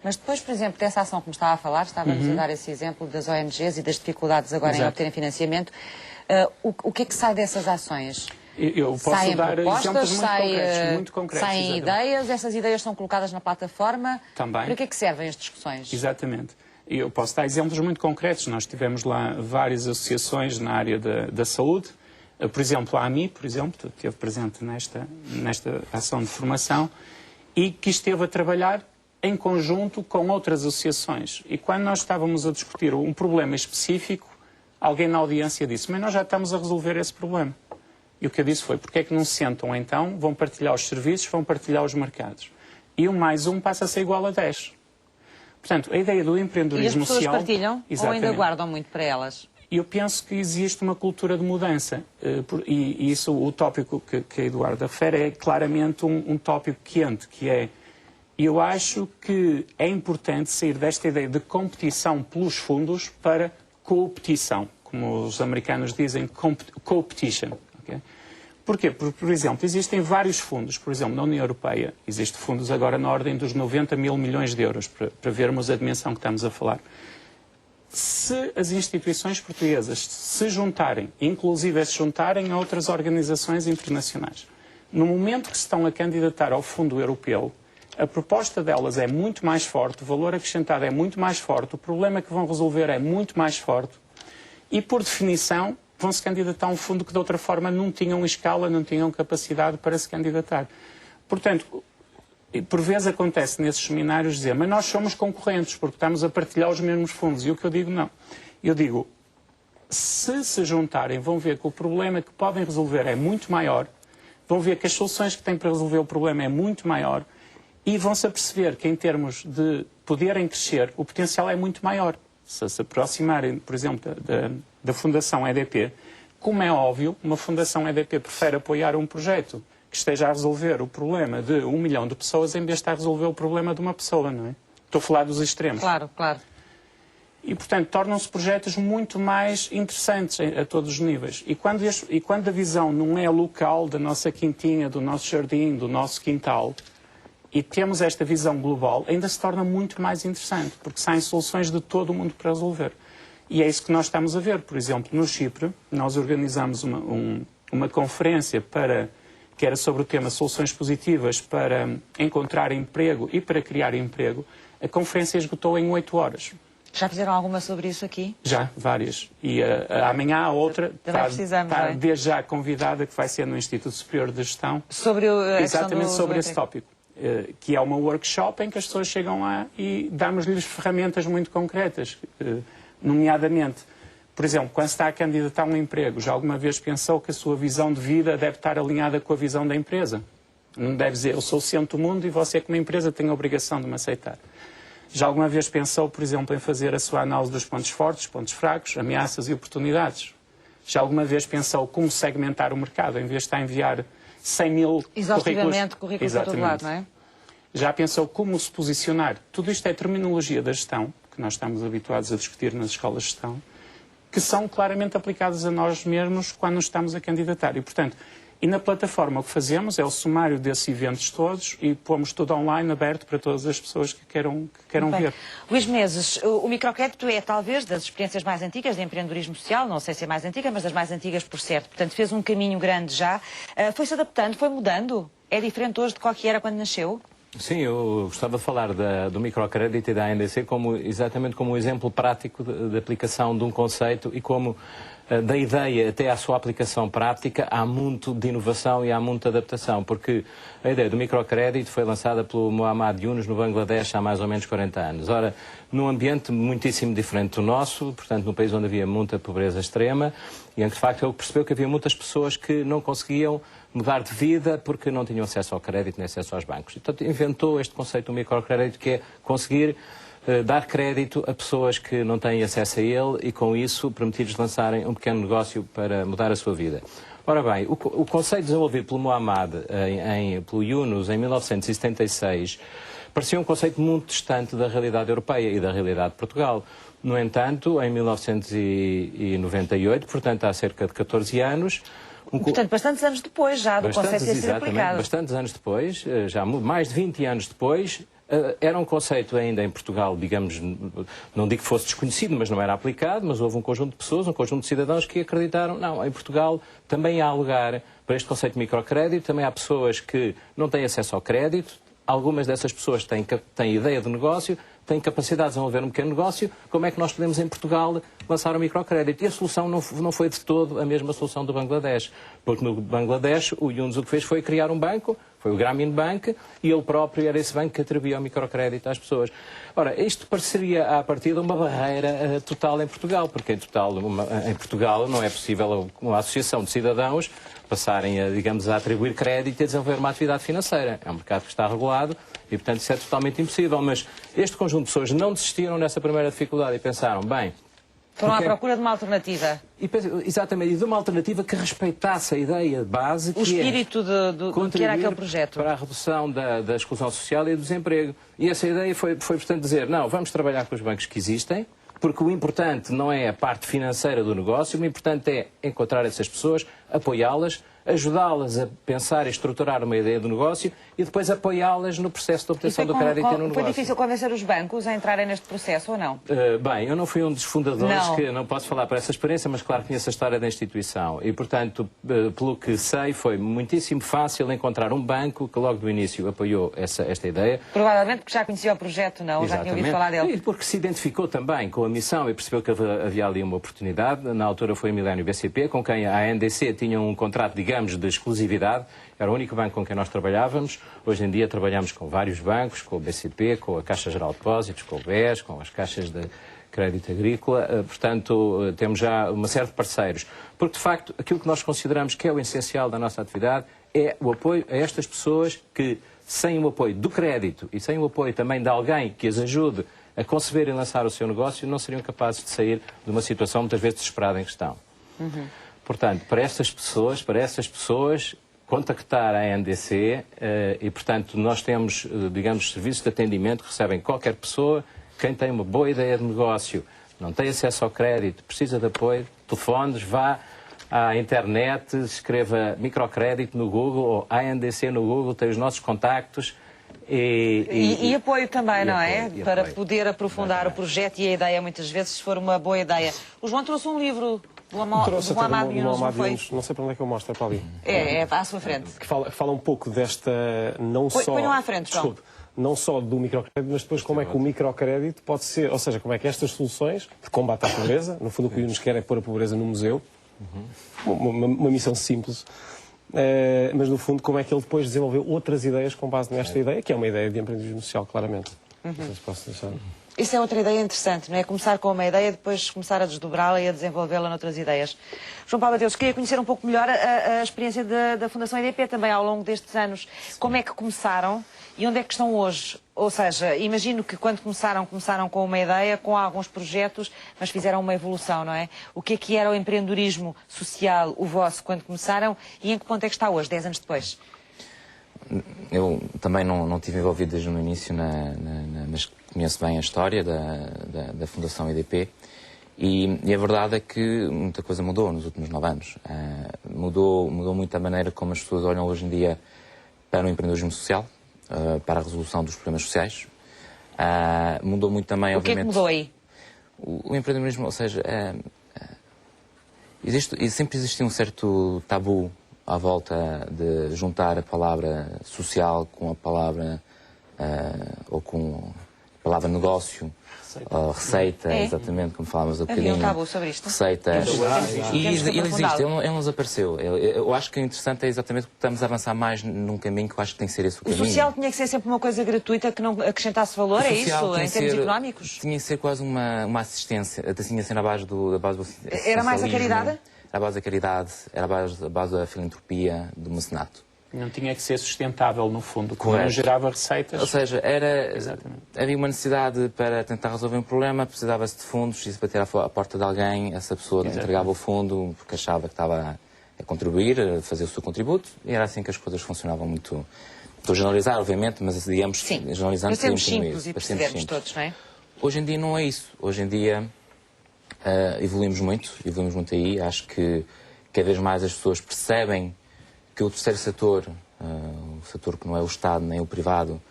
Mas depois, por exemplo, dessa ação que me estava a falar, estávamos a dar esse exemplo das ONGs e das dificuldades agora em obterem financiamento, o que é que sai dessas ações? Eu posso saem dar propostas, exemplos muito concretos. Saem ideias, essas ideias são colocadas na plataforma. Também. Para que é que servem as discussões? Exatamente. Eu posso dar exemplos muito concretos. Nós tivemos lá várias associações na área da saúde. Por exemplo, a AMI, por exemplo, esteve presente nesta ação de formação e que esteve a trabalhar em conjunto com outras associações. E quando nós estávamos a discutir um problema específico, alguém na audiência disse, mas nós já estamos a resolver esse problema. E o que eu disse foi, porque é que não se sentam então, vão partilhar os serviços, vão partilhar os mercados. E 1 mais 1 passa a ser igual a 10. Portanto, a ideia do empreendedorismo social... E as pessoas partilham? Exatamente. Ou ainda guardam muito para elas? Eu penso que existe uma cultura de mudança. E isso, o tópico que a Eduarda refere, é claramente um tópico quente, que é... Eu acho que é importante sair desta ideia de competição pelos fundos para competição, como os americanos dizem, competition. Okay? Porquê? Por exemplo, existem vários fundos. Por exemplo, na União Europeia, existem fundos agora na ordem dos 90 mil milhões de euros, para vermos a dimensão que estamos a falar. Se as instituições portuguesas se juntarem, inclusive se juntarem a outras organizações internacionais, no momento que se estão a candidatar ao fundo europeu, a proposta delas é muito mais forte, o valor acrescentado é muito mais forte, o problema que vão resolver é muito mais forte e, por definição, vão se candidatar a um fundo que de outra forma não tinham escala, não tinham capacidade para se candidatar. Portanto, por vezes acontece nesses seminários dizer, mas nós somos concorrentes porque estamos a partilhar os mesmos fundos. E o que eu digo, não. Eu digo, se juntarem, vão ver que o problema que podem resolver é muito maior, vão ver que as soluções que têm para resolver o problema é muito maior e vão-se aperceber que, em termos de poderem crescer, o potencial é muito maior. Se aproximarem, por exemplo, da Fundação EDP, como é óbvio, uma Fundação EDP prefere apoiar um projeto que esteja a resolver o problema de 1 milhão de pessoas em vez de estar a resolver o problema de uma pessoa, não é? Estou a falar dos extremos. Claro, claro. E, portanto, tornam-se projetos muito mais interessantes a todos os níveis. E quando a visão não é local da nossa quintinha, do nosso jardim, do nosso quintal, e temos esta visão global, ainda se torna muito mais interessante, porque saem soluções de todo o mundo para resolver. E é isso que nós estamos a ver. Por exemplo, no Chipre, nós organizamos uma conferência que era sobre o tema Soluções Positivas para encontrar emprego e para criar emprego. A conferência esgotou em 8 horas. Já fizeram alguma sobre isso aqui? Já, várias. E amanhã há outra, está desde já convidada, que vai ser no Instituto Superior de Gestão. Sobre exatamente sobre esse tópico. Que é uma workshop em que as pessoas chegam lá e damos-lhes ferramentas muito concretas. Nomeadamente, por exemplo, quando se está a candidatar a um emprego, já alguma vez pensou que a sua visão de vida deve estar alinhada com a visão da empresa? Não deve dizer, eu sou o centro do mundo e você, como empresa, tem a obrigação de me aceitar. Já alguma vez pensou, por exemplo, em fazer a sua análise dos pontos fortes, pontos fracos, ameaças e oportunidades? Já alguma vez pensou como segmentar o mercado, em vez de estar a enviar 100 mil currículos para todo lado, não é? Já pensou como se posicionar? Tudo isto é terminologia da gestão, que nós estamos habituados a discutir nas escolas de gestão, que são claramente aplicadas a nós mesmos quando nos estamos a candidatar. E, portanto, na plataforma o que fazemos é o sumário desses eventos todos e pomos tudo online, aberto para todas as pessoas que queiram ver. Luís Menezes, o microcrédito é talvez das experiências mais antigas de empreendedorismo social, não sei se é mais antiga, mas das mais antigas por certo. Portanto, fez um caminho grande já. Foi-se adaptando, foi mudando? É diferente hoje de qual que era quando nasceu? Sim, eu gostava de falar do microcrédito e da ANDC exatamente como um exemplo prático de aplicação de um conceito e como da ideia até à sua aplicação prática há muito de inovação e há muita adaptação, porque a ideia do microcrédito foi lançada pelo Muhammad Yunus no Bangladesh há mais ou menos 40 anos. Ora, num ambiente muitíssimo diferente do nosso, portanto num país onde havia muita pobreza extrema, e em que de facto ele percebeu que havia muitas pessoas que não conseguiam mudar de vida porque não tinham acesso ao crédito nem acesso aos bancos. Então inventou este conceito do microcrédito, que é conseguir dar crédito a pessoas que não têm acesso a ele e, com isso, permitir-lhes lançarem um pequeno negócio para mudar a sua vida. Ora bem, o conceito desenvolvido pelo Muhammad, pelo Yunus, em 1976, parecia um conceito muito distante da realidade europeia e da realidade de Portugal. No entanto, em 1998, portanto há cerca de 14 anos... Portanto, bastantes anos depois já do conceito ter sido aplicado. Bastantes anos depois, já mais de 20 anos depois, Era um conceito ainda em Portugal, digamos, não digo que fosse desconhecido, mas não era aplicado, mas houve um conjunto de pessoas, um conjunto de cidadãos que acreditaram, não, em Portugal também há lugar para este conceito de microcrédito, também há pessoas que não têm acesso ao crédito, algumas dessas pessoas têm ideia de negócio, têm capacidade de desenvolver um pequeno negócio, como é que nós podemos em Portugal lançar o microcrédito? E a solução não foi de todo a mesma solução do Bangladesh, porque no Bangladesh o Yunus o que fez foi criar um banco, foi o Grameen Bank, e ele próprio era esse banco que atribuía o microcrédito às pessoas. Ora, isto pareceria à partida uma barreira total em Portugal, porque em Portugal não é possível uma associação de cidadãos passarem a atribuir crédito e a desenvolver uma atividade financeira. É um mercado que está regulado e, portanto, isso é totalmente impossível. Mas este conjunto de pessoas não desistiram nessa primeira dificuldade e pensaram, bem... Foram à procura de uma alternativa. Exatamente, e de uma alternativa que respeitasse a ideia base o espírito do que era aquele projeto. Para a redução da exclusão social e do desemprego. E essa ideia foi, portanto, dizer, não, vamos trabalhar com os bancos que existem, porque o importante não é a parte financeira do negócio, o importante é encontrar essas pessoas, apoiá-las, ajudá-las a pensar e estruturar uma ideia do negócio e depois apoiá-las no processo de obtenção do crédito e no negócio. Foi difícil convencer os bancos a entrarem neste processo ou não? Bem, eu não fui um dos fundadores, que não posso falar por essa experiência, mas claro conheço a história da instituição e, portanto, pelo que sei, foi muitíssimo fácil encontrar um banco que logo do início apoiou esta ideia. Provavelmente porque já conhecia o projeto, não? Exatamente. Já tinha ouvido falar dele. E porque se identificou também com a missão e percebeu que havia ali uma oportunidade. Na altura foi o Millennium BCP, com quem a ANDC tinha um contrato, digamos, de exclusividade. Era o único banco com quem nós trabalhávamos. Hoje em dia trabalhamos com vários bancos, com o BCP, com a Caixa Geral de Depósitos, com o BES, com as caixas de crédito agrícola. Portanto, temos já uma série de parceiros. Porque, de facto, aquilo que nós consideramos que é o essencial da nossa atividade é o apoio a estas pessoas que, sem o apoio do crédito e sem o apoio também de alguém que as ajude a conceber e lançar o seu negócio, não seriam capazes de sair de uma situação muitas vezes desesperada em que estão. Portanto, para essas pessoas, contactar a ANDC e, portanto, nós temos, digamos, serviços de atendimento que recebem qualquer pessoa, quem tem uma boa ideia de negócio, não tem acesso ao crédito, precisa de apoio, telefones, vá à internet, escreva microcrédito no Google ou ANDC no Google, tem os nossos contactos. E apoio também, não é? Para apoio. Poder aprofundar o projeto e a ideia, muitas vezes, se for uma boa ideia. O João trouxe um livro do Amado Yunus, não foi? Não sei para onde é que eu mostro, é para ali. É à sua frente. Que fala um pouco desta, não só... Ponham à frente, João. Desculpe, não só do microcrédito, mas depois como é que o microcrédito pode ser, ou seja, como é que estas soluções de combate à pobreza, no fundo o que o Yunus quer é pôr a pobreza no museu, uma missão simples, mas no fundo como é que ele depois desenvolveu outras ideias com base nesta ideia, que é uma ideia de empreendedorismo social, claramente. Não sei se posso deixar... Isso é outra ideia interessante, não é? Começar com uma ideia e depois começar a desdobrá-la e a desenvolvê-la noutras ideias. João Paulo Mateus, queria conhecer um pouco melhor a experiência da Fundação EDP também ao longo destes anos. Como é que começaram e onde é que estão hoje? Ou seja, imagino que quando começaram com uma ideia, com alguns projetos, mas fizeram uma evolução, não é? O que era o empreendedorismo social, o vosso, quando começaram e em que ponto é que está hoje, 10 anos depois? Eu também não estive envolvido desde o início, mas conheço bem a história da Fundação EDP e a verdade é que muita coisa mudou nos últimos 9 anos. Mudou muito a maneira como as pessoas olham hoje em dia para o empreendedorismo social, para a resolução dos problemas sociais. Mudou muito também, obviamente... O que é que mudou aí? O empreendedorismo, ou seja, sempre existiu um certo tabu à volta de juntar a palavra social com a palavra ou com a palavra negócio, receita, exatamente, como falávamos há bocadinho. Havia um tabu sobre isto. Receita. E ele existe, ele não desapareceu. Eu acho que o interessante é exatamente que estamos a avançar mais num caminho que eu acho que tem que ser esse o caminho. O social tinha que ser sempre uma coisa gratuita que não acrescentasse valor, é isso? Em termos económicos? Tinha que ser quase uma assistência, tinha que ser na base do Era mais a caridade? Era a base da caridade, era a base da filantropia, do mecenato. Não tinha que ser sustentável, no fundo, que Correto. não gerava receitas. Ou seja, havia uma necessidade para tentar resolver um problema, precisava-se de fundos, e se bater à porta de alguém, essa pessoa entregava o fundo porque achava que estava a contribuir, a fazer o seu contributo, e era assim que as coisas funcionavam muito. Estou a generalizar, obviamente, mas digamos, generalizando... Mas temos simples e percebemos todos, não é? Hoje em dia não é isso. Hoje em dia evoluímos muito aí. Acho que cada vez mais as pessoas percebem que o terceiro setor, o setor que não é o Estado nem o privado,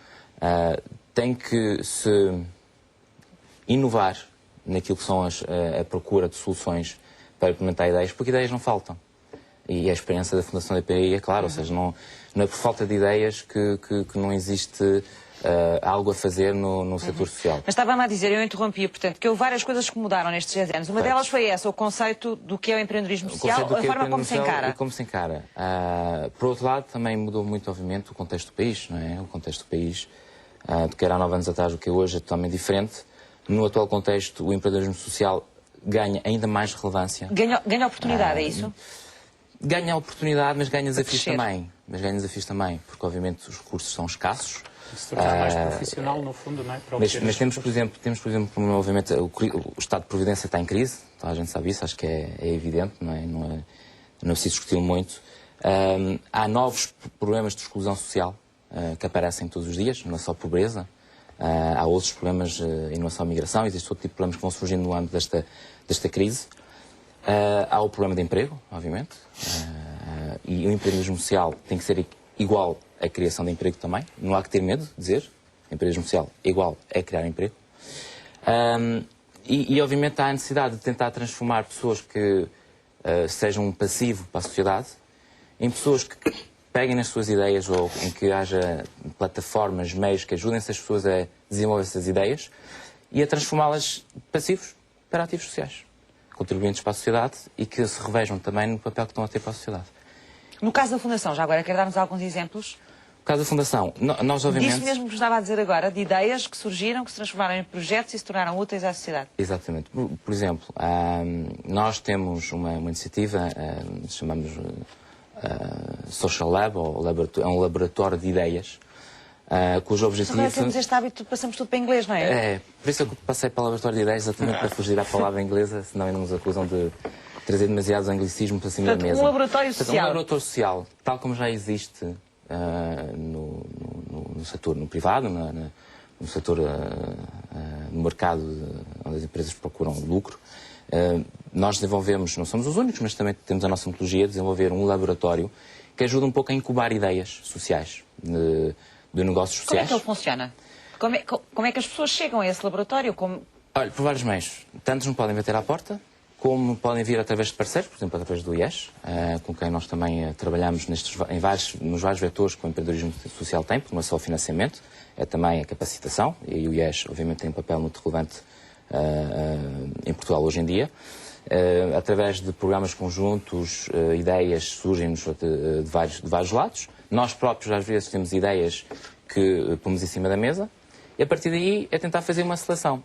tem que se inovar naquilo que são a procura de soluções para implementar ideias, porque ideias não faltam. E a experiência da Fundação DPI é clara, ou seja, não é por falta de ideias que não existe algo a fazer no setor social. Mas estava-me a dizer, eu interrompi, portanto, que houve várias coisas que mudaram nestes 10 anos. Uma delas foi essa, o conceito do que é o empreendedorismo social, a forma como se encara. E como se encara. Por outro lado, também mudou muito, obviamente, o contexto do país, não é? O contexto do país, do que era há 9 anos atrás, do que é hoje, é totalmente diferente. No atual contexto, o empreendedorismo social ganha ainda mais relevância. Ganha oportunidade, é isso? Ganha oportunidade, mas ganha desafios também. Porque, obviamente, os recursos são escassos. Se tornar mais profissional, no fundo, não é? Mas temos, por exemplo, obviamente, o Estado de Providência está em crise, toda a gente sabe isso, acho que é evidente, não é preciso discutir muito. Há novos problemas de exclusão social que aparecem todos os dias, não é só pobreza, há outros problemas, inovação e migração, existe outro tipo de problemas que vão surgindo no âmbito desta crise. Há o problema de emprego, obviamente, e o empreendedorismo social tem que ser igual à criação de emprego também. Não há que ter medo de dizer. Empreendedorismo social é igual a criar emprego. E obviamente, há a necessidade de tentar transformar pessoas que sejam um passivo para a sociedade em pessoas que peguem nas suas ideias ou em que haja plataformas, meios que ajudem essas pessoas a desenvolver essas ideias e a transformá-las de passivos para ativos sociais, contribuintes para a sociedade e que se revejam também no papel que estão a ter para a sociedade. No caso da Fundação, já agora, quer dar-nos alguns exemplos? No caso da Fundação, nós obviamente... Disso mesmo que estava a dizer agora, de ideias que surgiram, que se transformaram em projetos e se tornaram úteis à sociedade. Exatamente. Por exemplo, nós temos uma iniciativa, chamamos Social Lab, é um laboratório de ideias, cujo objetivo... Agora temos este hábito, passamos tudo para inglês, não é? Por isso é que eu passei para o laboratório de ideias, exatamente para fugir à palavra inglesa, senão ainda nos acusam de trazer demasiados anglicismos para cima da mesa. Um laboratório social. Um laboratório social, tal como já existe no setor no privado, no setor no mercado onde as empresas procuram lucro. Nós desenvolvemos, não somos os únicos, mas também temos a nossa metodologia de desenvolver um laboratório que ajuda um pouco a incubar ideias sociais, de negócios sociais. Como é que ele funciona? Como é que as pessoas chegam a esse laboratório? Olha, por vários meios. Tantos nos podem bater à porta, como podem vir através de parceiros, por exemplo, através do IES, com quem nós também trabalhamos nos vários vetores que o empreendedorismo social tem, porque não é só o financiamento, é também a capacitação, e o IES, obviamente, tem um papel muito relevante em Portugal hoje em dia. Através de programas conjuntos, ideias surgem-nos de vários lados. Nós próprios, às vezes, temos ideias que pomos em cima da mesa, e a partir daí é tentar fazer uma seleção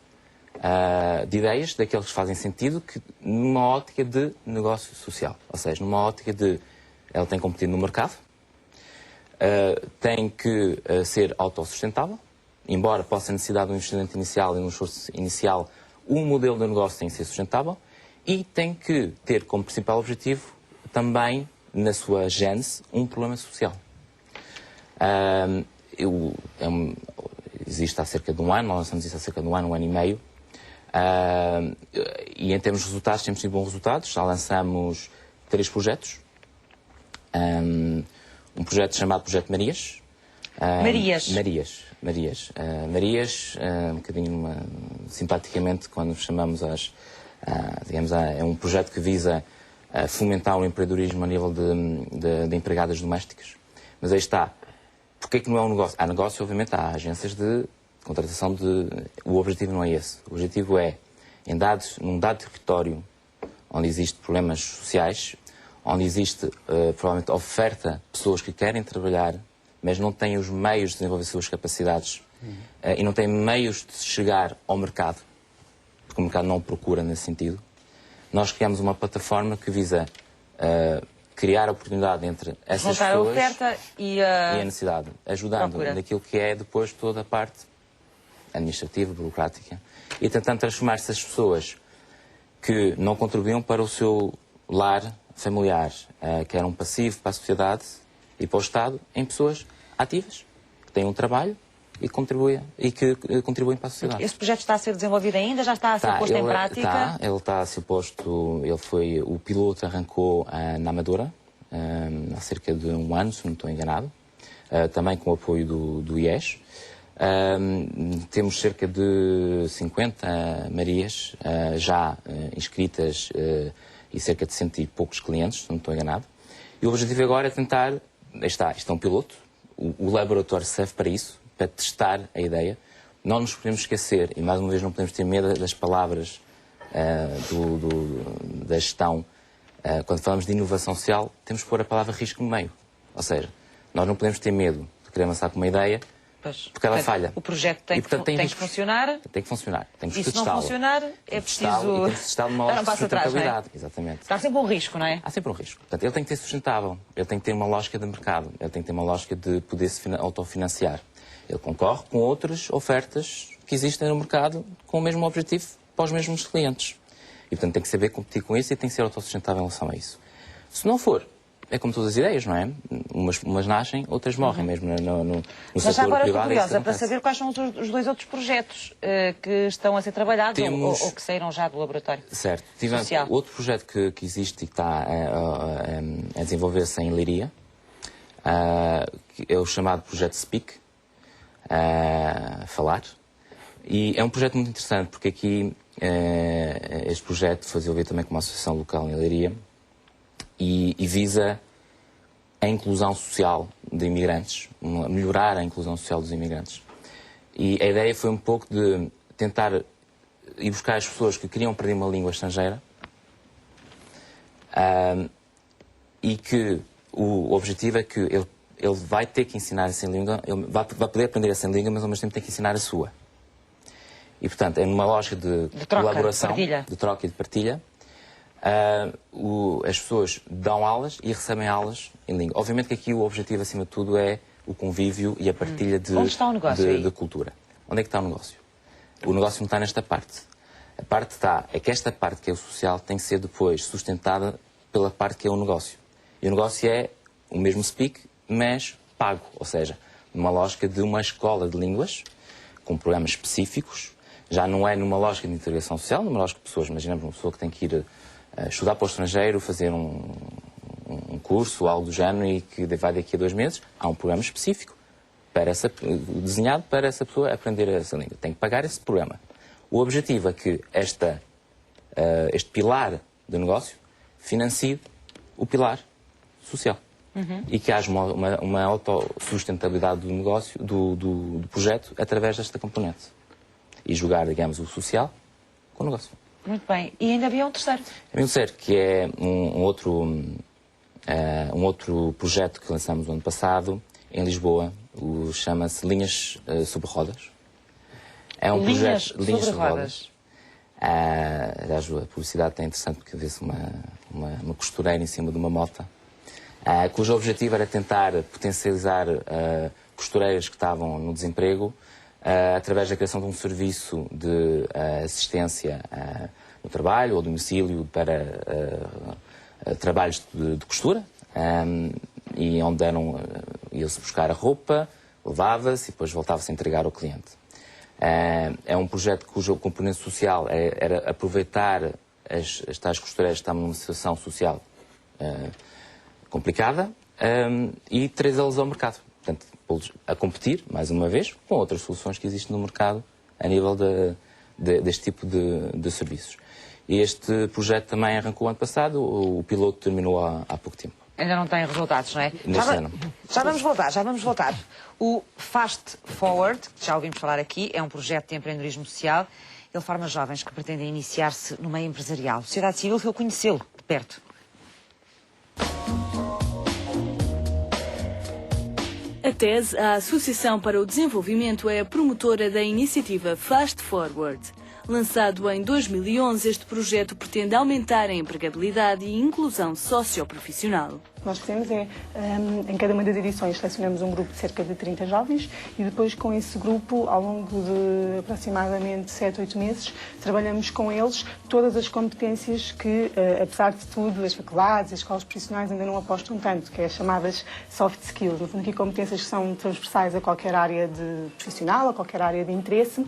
de ideias, daqueles que fazem sentido, que numa ótica de negócio social. Ou seja, numa ótica de ela tem que competir no mercado, tem que ser autossustentável, embora possa ter necessidade de um investimento inicial e um esforço inicial, o modelo de negócio tem que ser sustentável e tem que ter como principal objetivo também, na sua gênese, um problema social. Existe há cerca de um ano, nós lançamos isso há cerca de um ano e meio, e em termos de resultados temos tido bons resultados. Já lançamos 3 projetos. Um projeto chamado Projeto Marias. Marias, um bocadinho simpaticamente, quando chamamos é um projeto que visa fomentar o empreendedorismo a nível de empregadas domésticas. Mas aí está. Porquê é que não é um negócio? Há negócio, obviamente, há agências de contratação O objetivo não é esse. O objetivo é, num dado território onde existem problemas sociais, onde existe, provavelmente, oferta de pessoas que querem trabalhar, mas não têm os meios de desenvolver suas capacidades e não têm meios de chegar ao mercado, porque o mercado não o procura nesse sentido. Nós criamos uma plataforma que visa criar oportunidade entre essas pessoas a oferta e a necessidade, ajudando procura. naquilo que é depois toda a parte administrativa, burocrática, e tentando transformar essas pessoas que não contribuíam para o seu lar familiar, que eram passivo para a sociedade e para o Estado, em pessoas ativas, que têm um trabalho e que contribuem para a sociedade. Esse projeto está a ser desenvolvido ainda? Já está a ser posto em prática? Ele está a ser posto, o piloto arrancou na Amadora, há cerca de um ano, se não estou enganado, também com o apoio do IES. Temos cerca de 50 Marias já inscritas e cerca de 100 e poucos clientes, se não estou enganado. E o objetivo agora é tentar, isto é um piloto, o laboratório serve para isso, para testar a ideia. Não nos podemos esquecer, e mais uma vez não podemos ter medo das palavras da gestão. Quando falamos de inovação social, temos que pôr a palavra risco no meio. Ou seja, nós não podemos ter medo de querer avançar com uma ideia, porque ela falha. O projeto tem que funcionar. Tem que funcionar. Temos que e se não testá-lo. funcionar, é preciso... Tem que testá-lo numa lógica de sustentabilidade. Exatamente. Está sempre um risco, não é? Há sempre um risco. Portanto, ele tem que ser sustentável. Ele tem que ter uma lógica de mercado. Ele tem que ter uma lógica de poder se autofinanciar. Ele concorre com outras ofertas que existem no mercado com o mesmo objetivo para os mesmos clientes. E, portanto, tem que saber competir com isso e tem que ser autossustentável em relação a isso. Se não for, é como todas as ideias, não é? Umas nascem, outras morrem, mesmo no Mas setor agora privado. estou curiosa para saber quais são os dois outros projetos que estão a ser trabalhados ou que saíram já do laboratório. Certo. Tivemos outro projeto que existe e que está a desenvolver-se em Leiria, que é o chamado Projeto Speak, Falar. E é um projeto muito interessante, porque aqui este projeto foi desenvolvido também com uma associação local em Leiria e visa a inclusão social de imigrantes, melhorar a inclusão social dos imigrantes. E a ideia foi um pouco de tentar ir buscar as pessoas que queriam aprender uma língua estrangeira e que o objetivo é que ele vai ter que ensinar essa língua, ele vai poder aprender essa língua, mas ao mesmo tempo tem que ensinar a sua. E, portanto, é numa lógica de colaboração, de troca e de partilha. As pessoas dão aulas e recebem aulas em língua. Obviamente que aqui o objetivo, acima de tudo, é o convívio e a partilha de cultura. Onde é que está o negócio? O negócio não está nesta parte. A parte é que esta parte, que é o social, tem que ser depois sustentada pela parte que é o negócio. E o negócio é o mesmo Speak, mas pago. Ou seja, numa lógica de uma escola de línguas, com programas específicos. Já não é numa lógica de integração social, numa lógica de pessoas. Imaginemos uma pessoa que tem que ir estudar para o estrangeiro, fazer um curso, algo do género, e que vai daqui a 2 meses. Há um programa específico desenhado para essa pessoa aprender essa língua. Tem que pagar esse programa. O objetivo é que este pilar do negócio financie o pilar social. E que haja uma autossustentabilidade do negócio, do projeto, através desta componente. E jogar, digamos, o social com o negócio. Muito bem. E ainda havia um terceiro. Havia um terceiro, que é um outro projeto que lançamos no ano passado, em Lisboa. Chama-se Linhas sobre Rodas. É um projeto de linhas sobre rodas. Aliás, a publicidade é interessante porque vê-se uma costureira em cima de uma moto, cujo objetivo era tentar potencializar costureiras que estavam no desemprego, através da criação de um serviço de assistência no trabalho ou domicílio para trabalhos de costura, e onde ia-se buscar a roupa, levava-se e depois voltava-se a entregar ao cliente. É um projeto cujo componente social era aproveitar as tais costureiras que estavam numa situação social complicada e trazê-las ao mercado. Portanto, a competir, mais uma vez, com outras soluções que existem no mercado a nível deste tipo de serviços. E este projeto também arrancou ano passado, o piloto terminou há pouco tempo. Ainda não tem resultados, não é? Já vamos voltar. O Fast Forward, que já ouvimos falar aqui, é um projeto de empreendedorismo social. Ele forma jovens que pretendem iniciar-se no meio empresarial. A sociedade civil foi conhecê-lo de perto. A TES, a Associação para o Desenvolvimento, é a promotora da iniciativa Fast Forward. Lançado em 2011, este projeto pretende aumentar a empregabilidade e inclusão socioprofissional. O que nós fazemos em cada uma das edições, selecionamos um grupo de cerca de 30 jovens e depois com esse grupo, ao longo de aproximadamente 7, 8 meses, trabalhamos com eles todas as competências que, apesar de tudo, as faculdades, as escolas profissionais ainda não apostam tanto, que é as chamadas soft skills. No fundo, aqui competências que são transversais a qualquer área profissional, a qualquer área de interesse,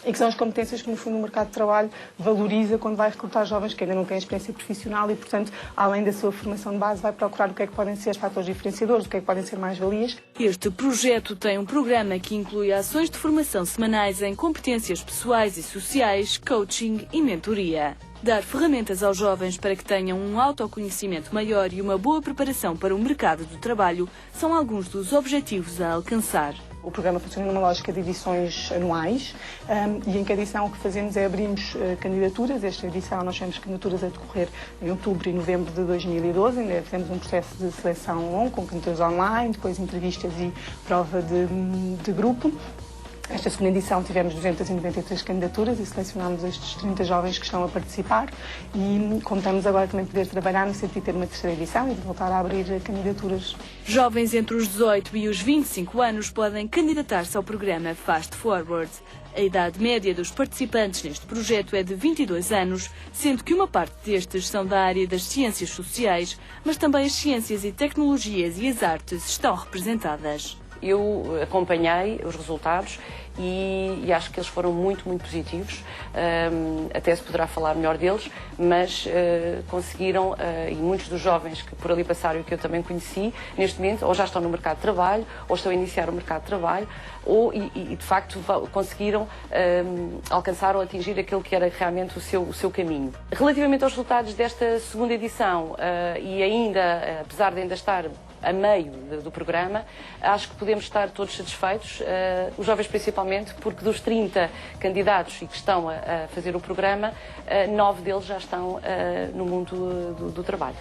e que são as competências que, no fundo, o mercado de trabalho valoriza quando vai recrutar jovens que ainda não têm experiência profissional e, portanto, além da sua formação de base, vai procurar o que é que podem ser os fatores diferenciadores, o que é que podem ser mais-valias. Este projeto tem um programa que inclui ações de formação semanais em competências pessoais e sociais, coaching e mentoria. Dar ferramentas aos jovens para que tenham um autoconhecimento maior e uma boa preparação para o mercado do trabalho são alguns dos objetivos a alcançar. O programa funciona numa lógica de edições anuais e em cada edição o que fazemos é abrimos candidaturas. Esta edição nós temos candidaturas a decorrer em outubro e novembro de 2012. Ainda fizemos um processo de seleção longo, com candidaturas online, depois entrevistas e prova de grupo. Esta segunda edição tivemos 293 candidaturas e selecionámos estes 30 jovens que estão a participar e contamos agora também poder trabalhar no sentido de ter uma terceira edição e de voltar a abrir candidaturas. Jovens entre os 18 e os 25 anos podem candidatar-se ao programa Fast Forward. A idade média dos participantes neste projeto é de 22 anos, sendo que uma parte destes são da área das ciências sociais, mas também as ciências e tecnologias e as artes estão representadas. Eu acompanhei os resultados e acho que eles foram muito, muito positivos. Até se poderá falar melhor deles, mas conseguiram, e muitos dos jovens que por ali passaram e que eu também conheci, neste momento, ou já estão no mercado de trabalho, ou estão a iniciar o mercado de trabalho, e de facto conseguiram alcançar ou atingir aquilo que era realmente o seu caminho. Relativamente aos resultados desta segunda edição, e ainda, apesar de ainda estar a meio do programa, acho que podemos estar todos satisfeitos, os jovens principalmente, porque dos 30 candidatos e que estão a fazer o programa, 9 deles já estão no mundo do trabalho.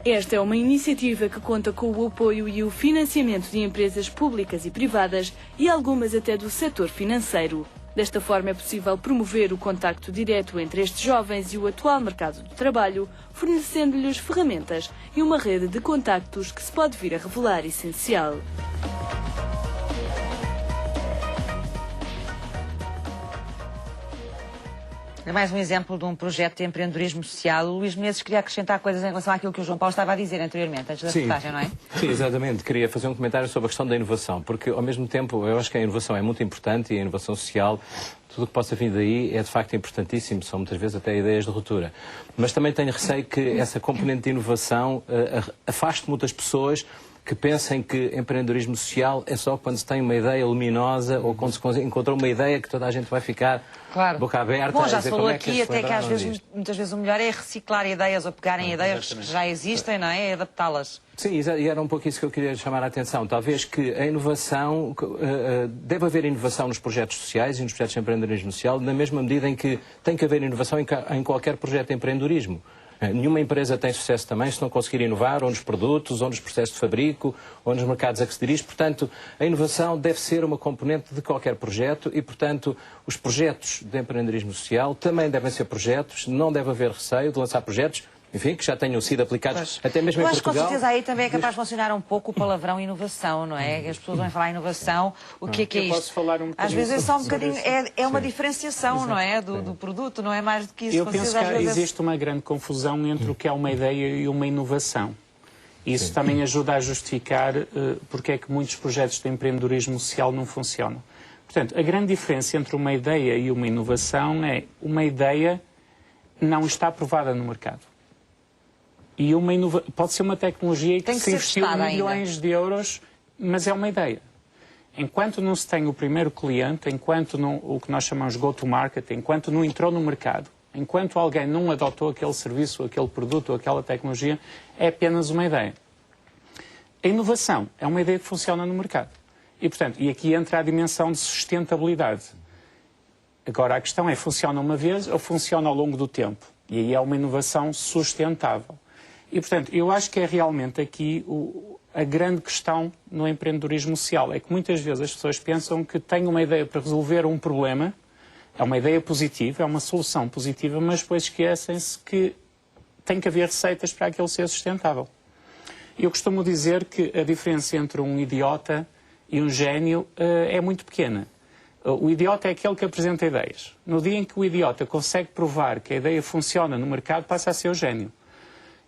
Esta é uma iniciativa que conta com o apoio e o financiamento de empresas públicas e privadas e algumas até do setor financeiro. Desta forma é possível promover o contacto direto entre estes jovens e o atual mercado do trabalho, fornecendo-lhes ferramentas e uma rede de contactos que se pode vir a revelar essencial. É mais um exemplo de um projeto de empreendedorismo social. O Luís Menezes queria acrescentar coisas em relação àquilo que o João Paulo estava a dizer anteriormente, antes da reportagem, não é? Sim, exatamente. Queria fazer um comentário sobre a questão da inovação, porque ao mesmo tempo eu acho que a inovação é muito importante e a inovação social, tudo o que possa vir daí é de facto importantíssimo, são muitas vezes até ideias de ruptura. Mas também tenho receio que essa componente de inovação afaste muitas pessoas que pensem que empreendedorismo social é só quando se tem uma ideia luminosa ou quando se encontrou uma ideia que toda a gente vai ficar boca aberta. Bom, já se falou aqui até que às vezes, muitas vezes o melhor é reciclar ideias ou pegarem ideias que já existem, não é? E adaptá-las. Sim, e era um pouco isso que eu queria chamar a atenção. Talvez que a inovação, deve haver inovação nos projetos sociais e nos projetos de empreendedorismo social, na mesma medida em que tem que haver inovação em qualquer projeto de empreendedorismo. Nenhuma empresa tem sucesso também se não conseguir inovar, ou nos produtos, ou nos processos de fabrico, ou nos mercados a que se dirige. Portanto, a inovação deve ser uma componente de qualquer projeto e, portanto, os projetos de empreendedorismo social também devem ser projetos, não deve haver receio de lançar projetos, enfim, que já tenham sido aplicados até mesmo em Portugal. Eu acho que com certeza aí também é capaz de funcionar um pouco o palavrão inovação, não é? As pessoas vão falar inovação, o que é isto? Posso falar um Às vezes é só um bocadinho, é uma diferenciação, não é? Do produto, não é mais do que isso. Eu penso que existe uma grande confusão entre o que é uma ideia e uma inovação. Isso também ajuda a justificar porque é que muitos projetos de empreendedorismo social não funcionam. Portanto, a grande diferença entre uma ideia e uma inovação é uma ideia não está aprovada no mercado. E pode ser uma tecnologia que se investiu milhões de euros, mas é uma ideia. Enquanto não se tem o primeiro cliente, enquanto não, o que nós chamamos go-to-market, enquanto não entrou no mercado, enquanto alguém não adotou aquele serviço, aquele produto, aquela tecnologia, é apenas uma ideia. A inovação é uma ideia que funciona no mercado. E, portanto, e aqui entra a dimensão de sustentabilidade. Agora, a questão é, funciona uma vez ou funciona ao longo do tempo? E aí é uma inovação sustentável. E, portanto, eu acho que é realmente aqui a grande questão no empreendedorismo social. É que muitas vezes as pessoas pensam que têm uma ideia para resolver um problema, é uma ideia positiva, é uma solução positiva, mas depois esquecem-se que tem que haver receitas para aquilo ser sustentável. Eu costumo dizer que a diferença entre um idiota e um gênio é muito pequena. O idiota é aquele que apresenta ideias. No dia em que o idiota consegue provar que a ideia funciona no mercado, passa a ser o gênio.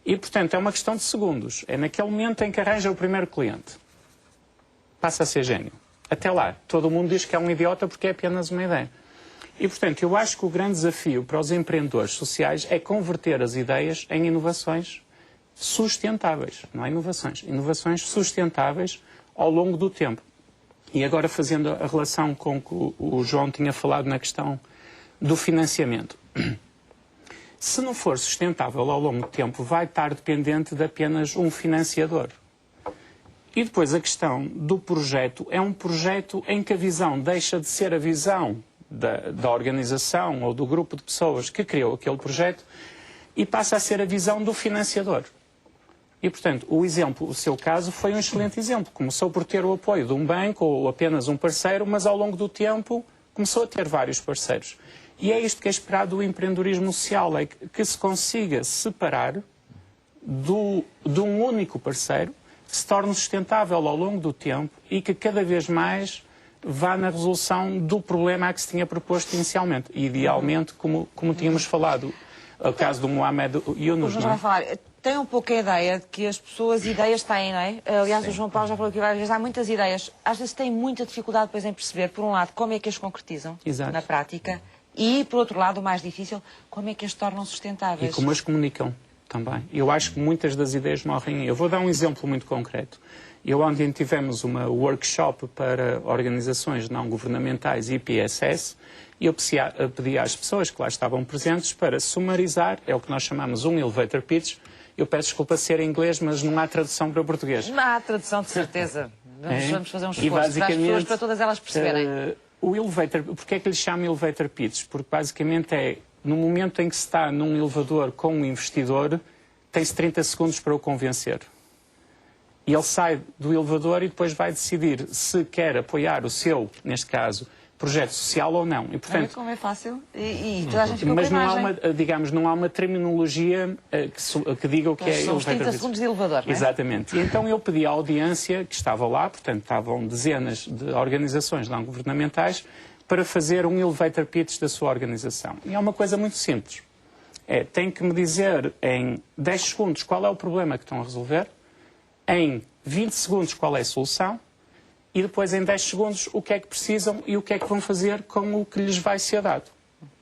E, portanto, é uma questão de segundos. É naquele momento em que arranja o primeiro cliente. Passa a ser gênio. Até lá, todo mundo diz que é um idiota porque é apenas uma ideia. E, portanto, eu acho que o grande desafio para os empreendedores sociais é converter as ideias em inovações sustentáveis, não é inovações, inovações sustentáveis ao longo do tempo. E agora, fazendo a relação com o que o João tinha falado na questão do financiamento. Se não for sustentável ao longo do tempo, vai estar dependente de apenas um financiador. E depois a questão do projeto é um projeto em que a visão deixa de ser a visão da organização ou do grupo de pessoas que criou aquele projeto e passa a ser a visão do financiador. E, portanto, o seu caso foi um excelente exemplo. Começou por ter o apoio de um banco ou apenas um parceiro, mas ao longo do tempo começou a ter vários parceiros. E é isto que é esperado do empreendedorismo social, é que se consiga separar de um único parceiro, que se torne sustentável ao longo do tempo e que cada vez mais vá na resolução do problema a que se tinha proposto inicialmente. E, idealmente, como tínhamos falado, o caso do Mohamed Yunus. O João vai falar. Tem um pouco a ideia de que as pessoas ideias têm, não é? Aliás, o João Paulo já falou aqui várias vezes, há muitas ideias. Às vezes têm muita dificuldade depois em perceber, por um lado, como é que as concretizam na prática e, por outro lado, o mais difícil, como é que as tornam sustentáveis. E como as comunicam também. Eu acho que muitas das ideias morrem. Eu vou dar um exemplo muito concreto. Ontem tivemos uma workshop para organizações não governamentais e PSS e eu pedi às pessoas que lá estavam presentes para sumarizar, é o que nós chamamos um elevator pitch. Eu peço desculpa ser em inglês, mas não há tradução para português. Não há tradução, de certeza. Vamos fazer um esforço para as pessoas, para todas elas perceberem. O elevator, porque é que lhe chama elevator pitch? Porque basicamente no momento em que se está num elevador com um investidor, tem-se 30 segundos para o convencer. E ele sai do elevador e depois vai decidir se quer apoiar o seu, neste caso, projeto social ou não. E, portanto, como é fácil. E toda a gente ficou mas com a imagem. Não há uma terminologia que diga o que é elevator. São os 30 segundos de elevador, não é? Exatamente. E então eu pedi à audiência, que estava lá, portanto estavam dezenas de organizações não governamentais, para fazer um elevator pitch da sua organização. E é uma coisa muito simples. Tem que me dizer em 10 segundos qual é o problema que estão a resolver, em 20 segundos qual é a solução, e depois em 10 segundos o que é que precisam e o que é que vão fazer com o que lhes vai ser dado.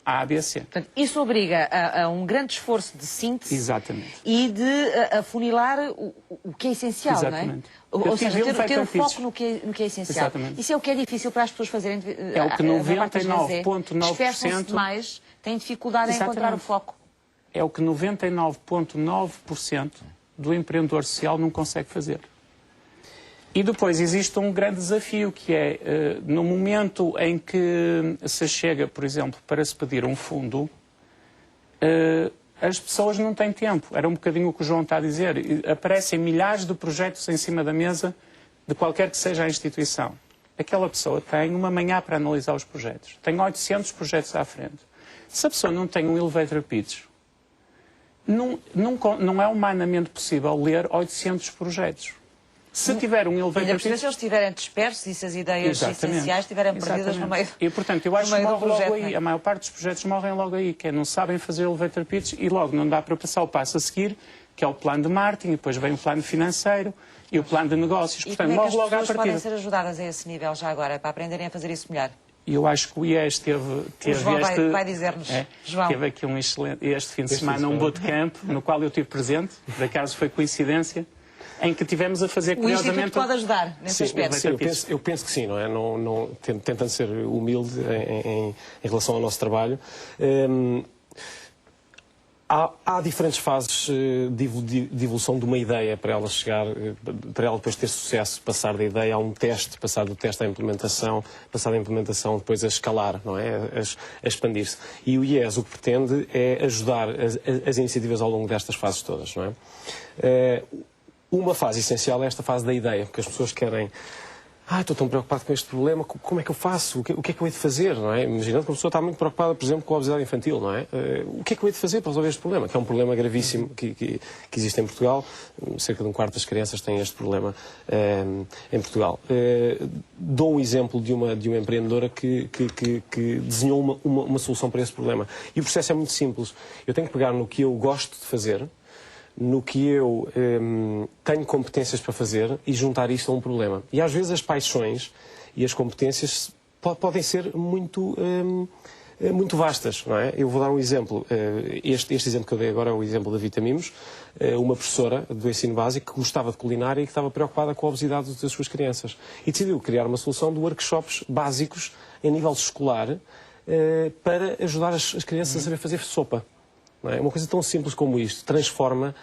A, B, C. Portanto, isso obriga a um grande esforço de síntese. Exatamente. E de afunilar o que é essencial, exatamente, não é? Ou seja, ter o foco no que é essencial. Exatamente. Isso é o que é difícil para as pessoas fazerem. É o que 99,9%... Dispersam-se mais, têm dificuldade em encontrar o foco. É o que 99,9% do empreendedor social não consegue fazer. E depois existe um grande desafio, que é, no momento em que se chega, por exemplo, para se pedir um fundo, as pessoas não têm tempo. Era um bocadinho o que o João está a dizer. Aparecem milhares de projetos em cima da mesa de qualquer que seja a instituição. Aquela pessoa tem uma manhã para analisar os projetos. Tem 800 projetos à frente. Se a pessoa não tem um elevator pitch, não é humanamente possível ler 800 projetos. Se tiver um elevator pitch... Se eles estiverem dispersos e se as ideias essenciais estiverem perdidas no meio. E, portanto, eu acho que morre logo aí. A maior parte dos projetos morrem logo aí, que é não sabem fazer o elevator pitch e logo não dá para passar o passo a seguir, que é o plano de marketing, e depois vem o plano financeiro e o plano de negócios. Portanto, morre logo à partida. E como é que as pessoas podem ser ajudadas a esse nível já agora, para aprenderem a fazer isso melhor? E eu acho que o IES teve João vai dizer-nos. Teve aqui este fim de semana um bootcamp no qual eu estive presente, por acaso foi coincidência, em que tivemos a fazer curiosamente... O Instituto pode ajudar nesse aspecto. Sim, eu penso que sim, não é? Tentando ser humilde em relação ao nosso trabalho. Há diferentes fases de evolução de uma ideia para ela chegar, para ela depois ter sucesso, passar da ideia a um teste, passar do teste à implementação, passar da implementação depois a escalar, não é? A expandir-se. E o IES o que pretende é ajudar as iniciativas ao longo destas fases todas, não é? Uma fase essencial é esta fase da ideia, porque as pessoas querem... estou tão preocupado com este problema, como é que eu faço? O que é que eu hei de fazer, não é? Imaginando que uma pessoa está muito preocupada, por exemplo, com a obesidade infantil, não é? O que é que eu hei de fazer para resolver este problema? Que é um problema gravíssimo que existe em Portugal. Cerca de um quarto das crianças têm este problema em Portugal. Dou um exemplo de uma empreendedora que desenhou uma solução para esse problema. E o processo é muito simples. Eu tenho que pegar no que eu gosto de fazer, no que eu tenho competências para fazer e juntar isto a um problema. E às vezes as paixões e as competências podem ser muito muito vastas, não é? Eu vou dar um exemplo. Este exemplo que eu dei agora é o exemplo da Vitamimos, uma professora do ensino básico que gostava de culinária e que estava preocupada com a obesidade das suas crianças. E decidiu criar uma solução de workshops básicos em nível escolar para ajudar as crianças a saber fazer sopa. Não é? Uma coisa tão simples como isto transforma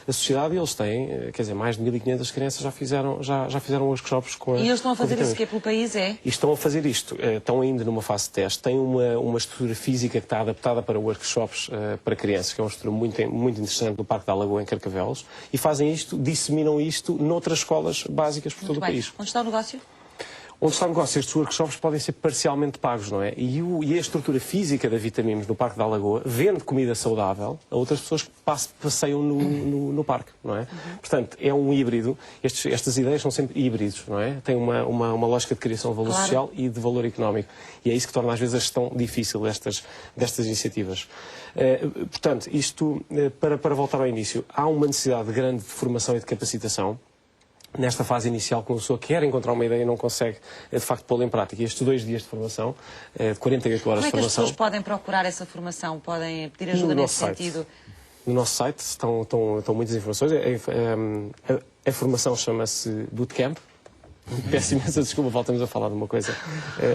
a sociedade e eles têm, quer dizer, mais de 1.500 crianças já fizeram workshops com a... E eles estão a fazer isso que é pelo país, é? E estão a fazer isto, estão ainda numa fase de teste, têm uma estrutura física que está adaptada para workshops para crianças, que é uma estrutura muito interessante do Parque da Lagoa, em Carcavelos, e fazem isto, disseminam isto noutras escolas básicas por todo o país. Onde está o negócio? Onde está o negócio? Estes workshops podem ser parcialmente pagos, não é? E a estrutura física da Vitamimos no Parque da Lagoa vende comida saudável a outras pessoas que passeiam no parque, não é? Portanto, é um híbrido. Estas ideias são sempre híbridos, não é? Tem uma lógica de criação de valor social e de valor económico. E é isso que torna às vezes a gestão difícil destas iniciativas. Portanto, isto, para voltar ao início, há uma necessidade grande de formação e de capacitação. Nesta fase inicial, quando a pessoa quer encontrar uma ideia e não consegue, de facto, pô-la em prática. E estes 2 dias de formação, de 48 horas de formação... Como é que as pessoas podem procurar essa formação? Podem pedir ajuda nesse sentido? No nosso site estão muitas informações. A formação chama-se Bootcamp. Peço imensa desculpa, voltamos a falar de uma coisa.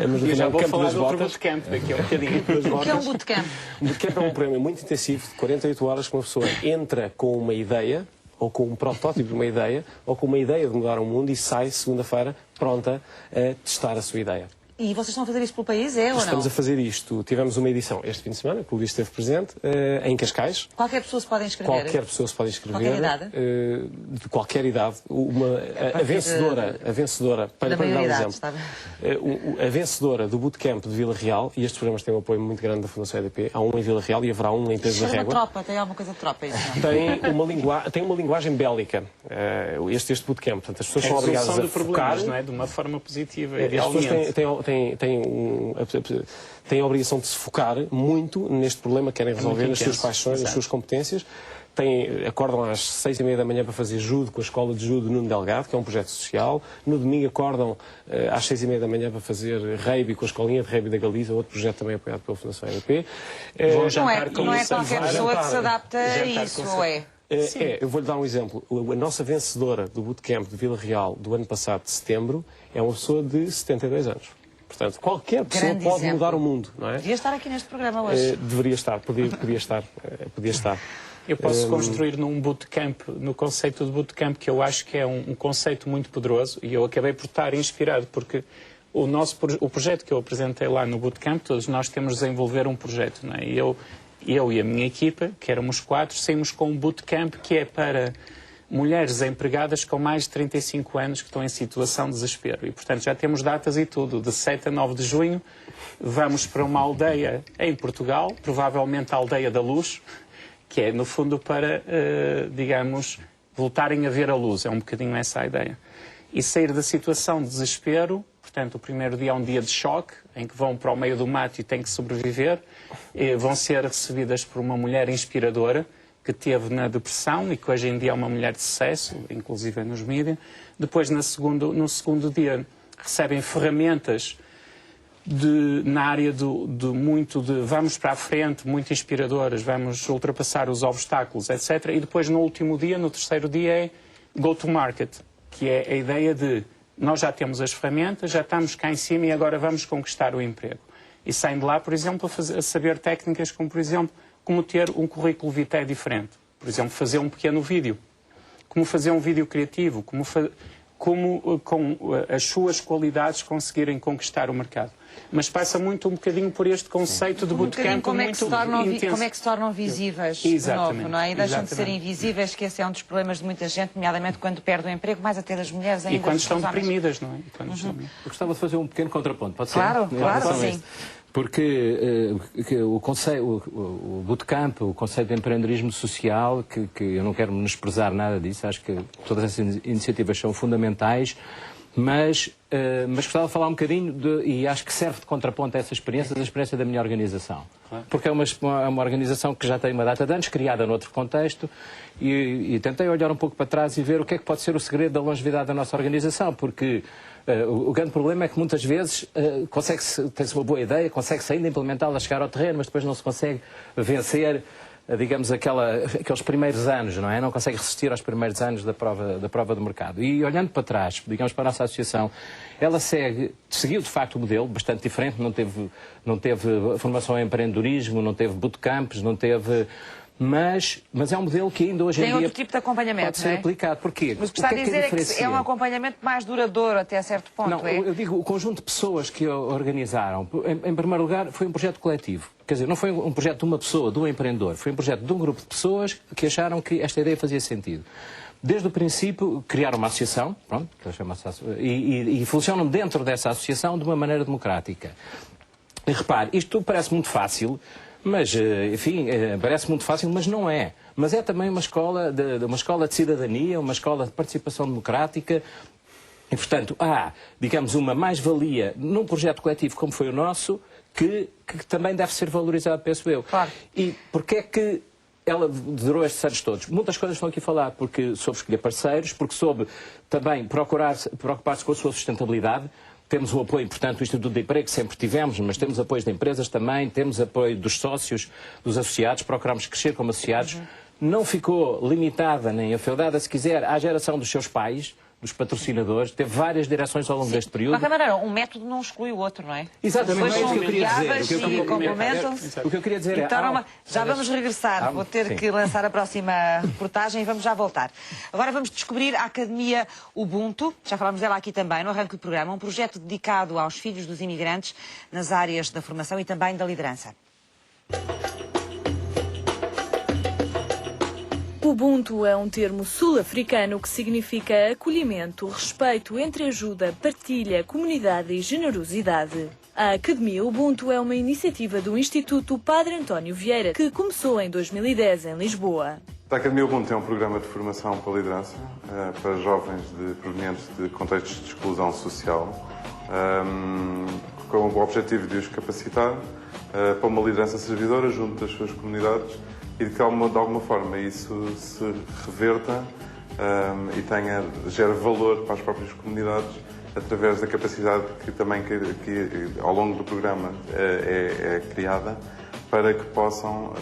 Mas eu já vou falar de outro bootcamp daqui a um bocadinho. O que é um bootcamp? Um bootcamp é um programa muito intensivo, de 48 horas, que uma pessoa entra com uma ideia, ou com um protótipo de uma ideia, ou com uma ideia de mudar o mundo e sai segunda-feira pronta a testar a sua ideia. E vocês estão a fazer isso pelo país, é ou não? Estamos a fazer isto. Tivemos uma edição este fim de semana, que o Luís esteve presente, em Cascais. Qualquer pessoa se pode inscrever? Qualquer pessoa se pode inscrever. Qualquer idade? De qualquer idade. A vencedora, para dar um exemplo, a vencedora do Bootcamp de Vila Real, e estes programas têm um apoio muito grande da Fundação EDP, há um em Vila Real e haverá um em Peso da Régua. Tropa, tem alguma coisa de tropa, isso não? Tem uma linguagem bélica, este Bootcamp. Portanto, as pessoas são obrigadas a focar... não é? De uma forma positiva, As pessoas têm a obrigação de se focar muito neste problema que querem resolver, nas suas paixões, nas suas competências. Acordam às 6h30 da manhã para fazer judo com a Escola de Judo Nuno Delgado, que é um projeto social. No domingo acordam às 6h30 da manhã para fazer rugby com a Escolinha de Rugby da Galiza, outro projeto também apoiado pela Fundação EDP. Não é qualquer pessoa que se adapta a isso, ou é? Eu vou-lhe dar um exemplo. A nossa vencedora do Bootcamp de Vila Real do ano passado, de setembro, é uma pessoa de 72 anos. Portanto, qualquer pessoa pode mudar o mundo, não é? Devia estar aqui neste programa hoje. Deveria estar, podia estar. Eu posso construir num bootcamp, no conceito de bootcamp, que eu acho que é um conceito muito poderoso, e eu acabei por estar inspirado, porque o projeto que eu apresentei lá no bootcamp, todos nós temos de desenvolver um projeto, não é? E eu e a minha equipa, que éramos 4, saímos com um bootcamp que é para mulheres empregadas com mais de 35 anos que estão em situação de desespero. E, portanto, já temos datas e tudo. De 7 a 9 de junho, vamos para uma aldeia em Portugal, provavelmente a Aldeia da Luz, que é, no fundo, para, digamos, voltarem a ver a luz. É um bocadinho essa a ideia. E sair da situação de desespero. Portanto, o primeiro dia é um dia de choque, em que vão para o meio do mato e têm que sobreviver. Vão ser recebidas por uma mulher inspiradora, que teve na depressão e que hoje em dia é uma mulher de sucesso, inclusive nos mídias. Depois, no segundo dia, recebem ferramentas na área de vamos para a frente, muito inspiradoras, vamos ultrapassar os obstáculos, etc. E depois, no último dia, no terceiro dia, é go to market, que é a ideia de nós já temos as ferramentas, já estamos cá em cima e agora vamos conquistar o emprego. E saem de lá, por exemplo, a saber técnicas como, por exemplo, como ter um currículo vitae diferente. Por exemplo, fazer um pequeno vídeo. Como fazer um vídeo criativo. Como com as suas qualidades conseguirem conquistar o mercado. Mas passa muito um bocadinho por este conceito de bootcamp como é que se tornam visíveis de novo, não é? E deixam de ser invisíveis, que esse é um dos problemas de muita gente, nomeadamente quando perde o emprego, mais até das mulheres ainda. E quando estão deprimidas, não é? Eu gostava de fazer um pequeno contraponto, pode ser? Claro, sim. Porque o bootcamp, o conceito de empreendedorismo social, que eu não quero menosprezar nada disso, acho que todas essas iniciativas são fundamentais, mas gostava de falar um bocadinho, e acho que serve de contraponto a essa experiência, da experiência da minha organização. Claro. Porque é uma organização que já tem uma data de anos, criada noutro contexto, e tentei olhar um pouco para trás e ver o que é que pode ser o segredo da longevidade da nossa organização, porque O grande problema é que muitas vezes tem-se uma boa ideia, consegue-se ainda implementá-la, chegar ao terreno, mas depois não se consegue vencer, digamos, aqueles primeiros anos, não é? Não consegue resistir aos primeiros anos da prova do mercado. E olhando para trás, digamos, para a nossa associação, ela seguiu de facto um modelo bastante diferente, não teve formação em empreendedorismo, não teve bootcamps, não teve... Mas é um modelo que ainda hoje em dia tem outro tipo de acompanhamento, pode ser aplicado. Porquê? Mas o que está a dizer é que é um acompanhamento mais duradouro até certo ponto, não, eu digo, o conjunto de pessoas que organizaram, em primeiro lugar, foi um projeto coletivo. Quer dizer, não foi um projeto de uma pessoa, de um empreendedor, foi um projeto de um grupo de pessoas que acharam que esta ideia fazia sentido. Desde o princípio, criaram uma associação, pronto, que chama e funcionam dentro dessa associação de uma maneira democrática. E repare, isto parece muito fácil, mas, enfim, parece muito fácil, mas não é. Mas é também uma escola de cidadania, uma escola de participação democrática. E, portanto, há, digamos, uma mais-valia num projeto coletivo como foi o nosso, que também deve ser valorizado, penso eu. Claro. E porquê é que ela durou estes anos todos? Muitas coisas estão aqui a falar, porque soube escolher parceiros, porque soube também preocupar-se com a sua sustentabilidade. Temos um apoio importante do Instituto de Emprego, que sempre tivemos, mas temos apoio de empresas também, temos apoio dos sócios, dos associados, procuramos crescer como associados. Não ficou limitada nem afeudada, se quiser, à geração dos seus pais, dos patrocinadores, teve várias direções ao longo deste período. De qualquer maneira, um método não exclui o outro, não é? Exatamente, é isso que eu queria dizer. O que eu queria dizer já vamos regressar, vou ter que lançar a próxima reportagem e vamos já voltar. Agora vamos descobrir a Academia Ubuntu, já falámos dela aqui também, no arranque do programa, um projeto dedicado aos filhos dos imigrantes nas áreas da formação e também da liderança. Ubuntu é um termo sul-africano que significa acolhimento, respeito, entreajuda, partilha, comunidade e generosidade. A Academia Ubuntu é uma iniciativa do Instituto Padre António Vieira, que começou em 2010 em Lisboa. A Academia Ubuntu é um programa de formação para a liderança para jovens provenientes de contextos de exclusão social, com o objetivo de os capacitar para uma liderança servidora junto das suas comunidades e de que de alguma forma isso se reverta e gere valor para as próprias comunidades através da capacidade que também ao longo do programa é criada para que possam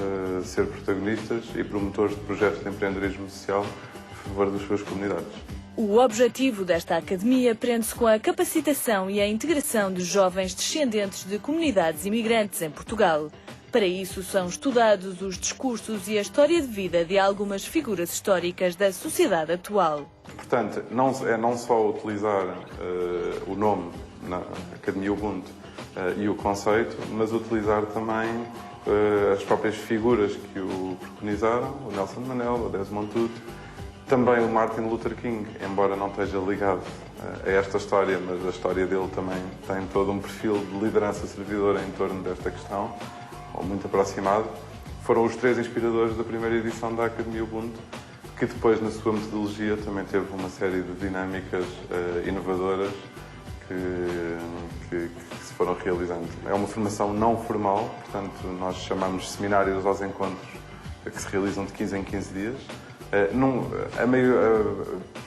ser protagonistas e promotores de projetos de empreendedorismo social a favor das suas comunidades. O objetivo desta academia prende-se com a capacitação e a integração de jovens descendentes de comunidades imigrantes em Portugal. Para isso, são estudados os discursos e a história de vida de algumas figuras históricas da sociedade atual. Portanto, não só utilizar o nome na Academia Ubuntu e o conceito, mas utilizar também as próprias figuras que o preconizaram, o Nelson Mandela, o Desmond Tutu, também o Martin Luther King, embora não esteja ligado a esta história, mas a história dele também tem todo um perfil de liderança servidora em torno desta questão, ou muito aproximado. Foram os três inspiradores da primeira edição da Academia Ubuntu, que depois, na sua metodologia, também teve uma série de dinâmicas inovadoras que se foram realizando. É uma formação não formal, portanto, nós chamamos seminários aos encontros que se realizam de 15 em 15 dias,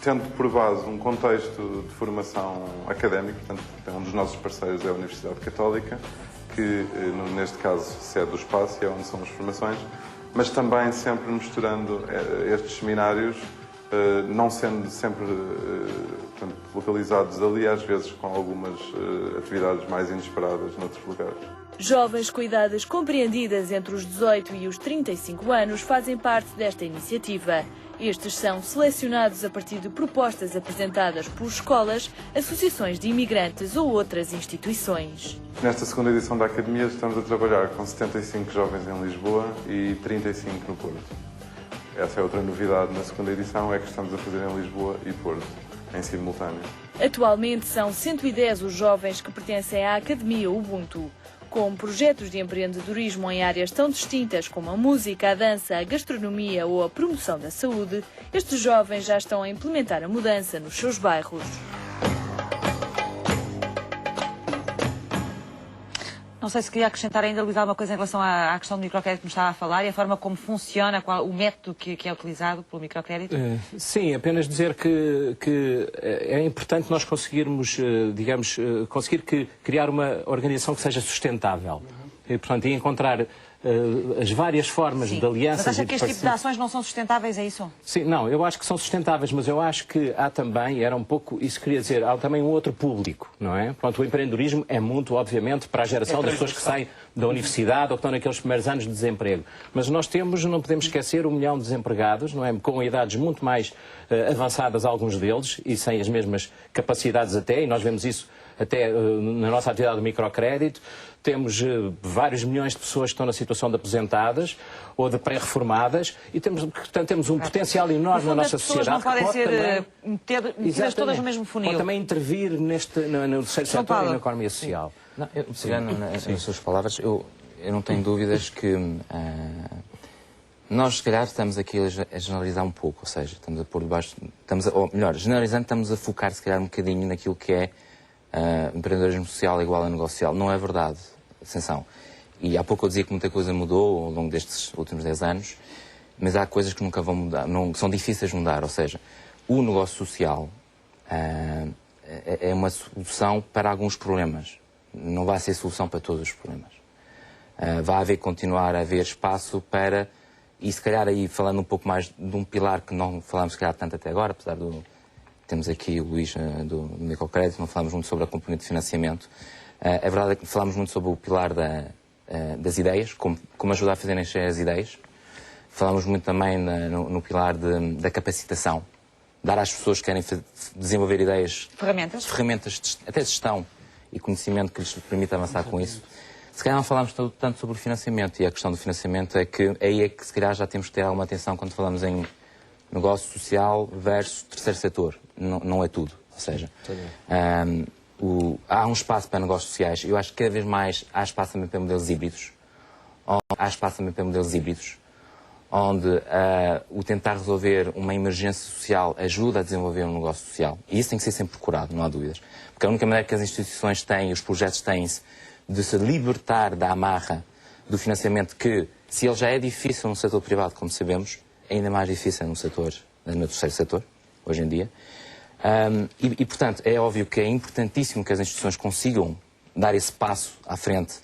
tendo por base um contexto de formação académica. Portanto, um dos nossos parceiros é a Universidade Católica, que neste caso cede o espaço e é onde são as formações, mas também sempre misturando estes seminários, não sendo sempre portanto, localizados ali, às vezes com algumas atividades mais inesperadas noutros lugares. Jovens com idades compreendidas entre os 18 e os 35 anos fazem parte desta iniciativa. Estes são selecionados a partir de propostas apresentadas por escolas, associações de imigrantes ou outras instituições. Nesta segunda edição da Academia estamos a trabalhar com 75 jovens em Lisboa e 35 no Porto. Essa é outra novidade na segunda edição, é que estamos a fazer em Lisboa e Porto, em simultâneo. Atualmente são 110 os jovens que pertencem à Academia Ubuntu. Com projetos de empreendedorismo em áreas tão distintas como a música, a dança, a gastronomia ou a promoção da saúde, estes jovens já estão a implementar a mudança nos seus bairros. Não sei se queria acrescentar ainda, Luís, alguma coisa em relação à questão do microcrédito que me estava a falar e a forma como funciona, o método que é utilizado pelo microcrédito. Sim, apenas dizer que é importante nós conseguirmos, digamos, criar uma organização que seja sustentável. E, portanto, encontrar as várias formas de alianças. Mas acha e que este tipo de ações não são sustentáveis, é isso? Sim, não, eu acho que são sustentáveis, mas eu acho que há também, era um pouco, isso queria dizer, há também um outro público, não é? Pronto, o empreendedorismo é muito, obviamente, para a geração das pessoas que saem da universidade ou que estão naqueles primeiros anos de desemprego. Mas nós não podemos esquecer 1 milhão de desempregados, não é? Com idades muito mais avançadas, alguns deles, e sem as mesmas capacidades até, e nós vemos isso até na nossa atividade do microcrédito. Temos vários milhões de pessoas que estão na situação de aposentadas ou de pré-reformadas e portanto, temos um potencial enorme na nossa sociedade. Não podem ser metidas todas no mesmo funil. Pode também intervir no terceiro setor e na economia social. Pegando nas suas palavras, eu não tenho dúvidas que nós, se calhar, estamos aqui a generalizar um pouco, ou seja, estamos a pôr debaixo, ou melhor, generalizando, estamos a focar, se calhar, um bocadinho naquilo que é empreendedorismo social igual a negócio social. Não é verdade, atenção. E há pouco eu dizia que muita coisa mudou ao longo destes últimos 10 anos, mas há coisas que nunca vão mudar, que são difíceis de mudar. Ou seja, o negócio social é uma solução para alguns problemas. Não vai ser solução para todos os problemas. Vai continuar a haver espaço para, e se calhar aí falando um pouco mais de um pilar que não falamos se calhar tanto até agora, apesar do... Temos aqui o Luís do microcrédito, não falamos muito sobre a componente de financiamento. A verdade é que falamos muito sobre o pilar das ideias, como ajudar a fazer nascer as ideias. Falamos muito também no pilar da capacitação. Dar às pessoas que querem desenvolver ideias... Ferramentas até de gestão e conhecimento que lhes permita avançar com isso. Se calhar não falamos tanto sobre o financiamento, e a questão do financiamento é que aí é que se calhar já temos que ter alguma atenção quando falamos em negócio social versus terceiro setor. Não é tudo. Ou seja, há um espaço para negócios sociais. Eu acho que cada vez mais há espaço também para modelos híbridos. Onde o tentar resolver uma emergência social ajuda a desenvolver um negócio social. E isso tem que ser sempre procurado, não há dúvidas. Porque a única maneira que as instituições têm, os projetos têm-se, de se libertar da amarra do financiamento que, se ele já é difícil no setor privado, como sabemos, é ainda mais difícil no terceiro setor, hoje em dia. Portanto, é óbvio que é importantíssimo que as instituições consigam dar esse passo à frente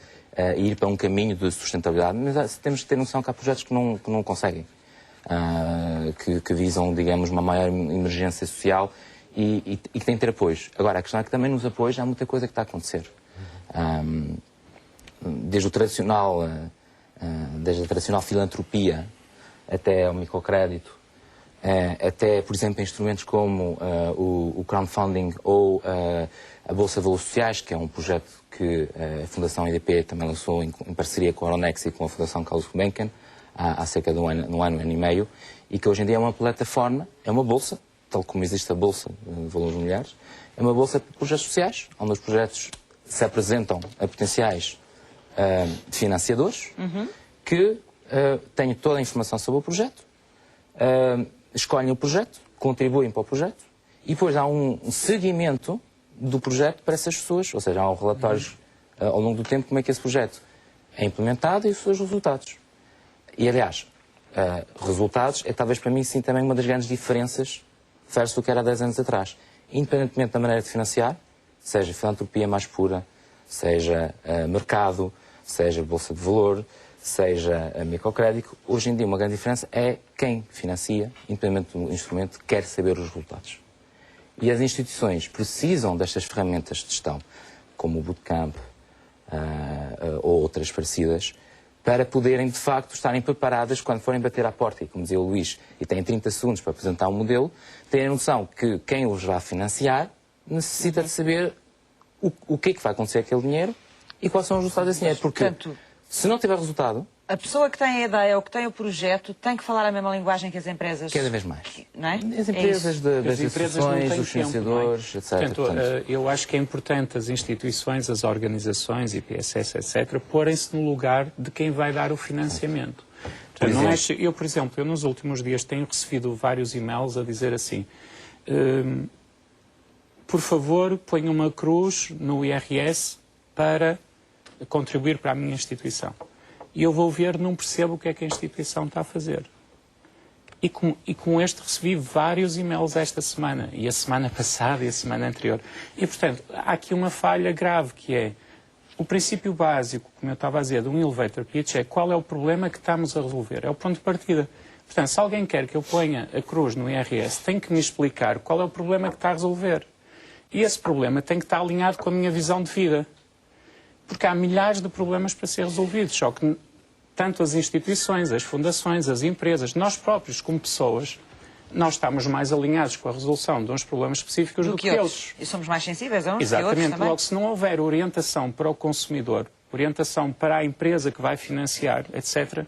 e ir para um caminho de sustentabilidade, mas temos que ter noção que há projetos que não conseguem, que visam, digamos, uma maior emergência social e que têm que ter apoios. Agora, a questão é que também nos apoios há muita coisa que está a acontecer. Desde a tradicional filantropia até ao microcrédito, até, por exemplo, instrumentos como o crowdfunding ou a Bolsa de Valores Sociais, que é um projeto que a Fundação IDP também lançou em parceria com a Euronext e com a Fundação Carlos Gulbenkian há cerca de um ano e meio, e que hoje em dia é uma plataforma, é uma bolsa, tal como existe a Bolsa de Valores Mobiliários, é uma bolsa de projetos sociais, onde os projetos se apresentam a potenciais financiadores que têm toda a informação sobre o projeto, escolhem o projeto, contribuem para o projeto e depois há um seguimento do projeto para essas pessoas, ou seja, há relatórios ao longo do tempo como é que esse projeto é implementado e os seus resultados. E, aliás, resultados é talvez para mim sim também uma das grandes diferenças versus o que era há 10 anos atrás. Independentemente da maneira de financiar, seja filantropia mais pura, seja mercado, seja bolsa de valor, seja microcrédito, hoje em dia uma grande diferença é quem financia, independentemente do instrumento, quer saber os resultados. E as instituições precisam destas ferramentas de gestão, como o bootcamp ou outras parecidas, para poderem, de facto, estarem preparadas quando forem bater à porta. E, como dizia o Luís, e têm 30 segundos para apresentar um modelo, têm a noção que quem os vai financiar necessita de saber o que é que vai acontecer com aquele dinheiro e quais são os resultados desse dinheiro. Porque, se não tiver resultado... A pessoa que tem a ideia ou que tem o projeto tem que falar a mesma linguagem que as empresas. Cada vez mais. Não é? As empresas, das instituições, dos financiadores, etc. Portanto, eu acho que é importante as instituições, as organizações, IPSS, etc., porem-se no lugar de quem vai dar o financiamento. Portanto, eu, por exemplo, nos últimos dias tenho recebido vários e-mails a dizer assim: por favor, ponha uma cruz no IRS para contribuir para a minha instituição. E eu vou ver, não percebo o que é que a instituição está a fazer. E com este recebi vários e-mails esta semana, e a semana passada e a semana anterior. E, portanto, há aqui uma falha grave, que é o princípio básico, como eu estava a dizer, de um elevator pitch, é qual é o problema que estamos a resolver. É o ponto de partida. Portanto, se alguém quer que eu ponha a cruz no IRS, tem que me explicar qual é o problema que está a resolver. E esse problema tem que estar alinhado com a minha visão de vida. Porque há milhares de problemas para ser resolvidos, só que tanto as instituições, as fundações, as empresas, nós próprios como pessoas, nós estamos mais alinhados com a resolução de uns problemas específicos do que outros. E somos mais sensíveis a uns Exatamente. que outros também. Logo, se não houver orientação para o consumidor, orientação para a empresa que vai financiar, etc.,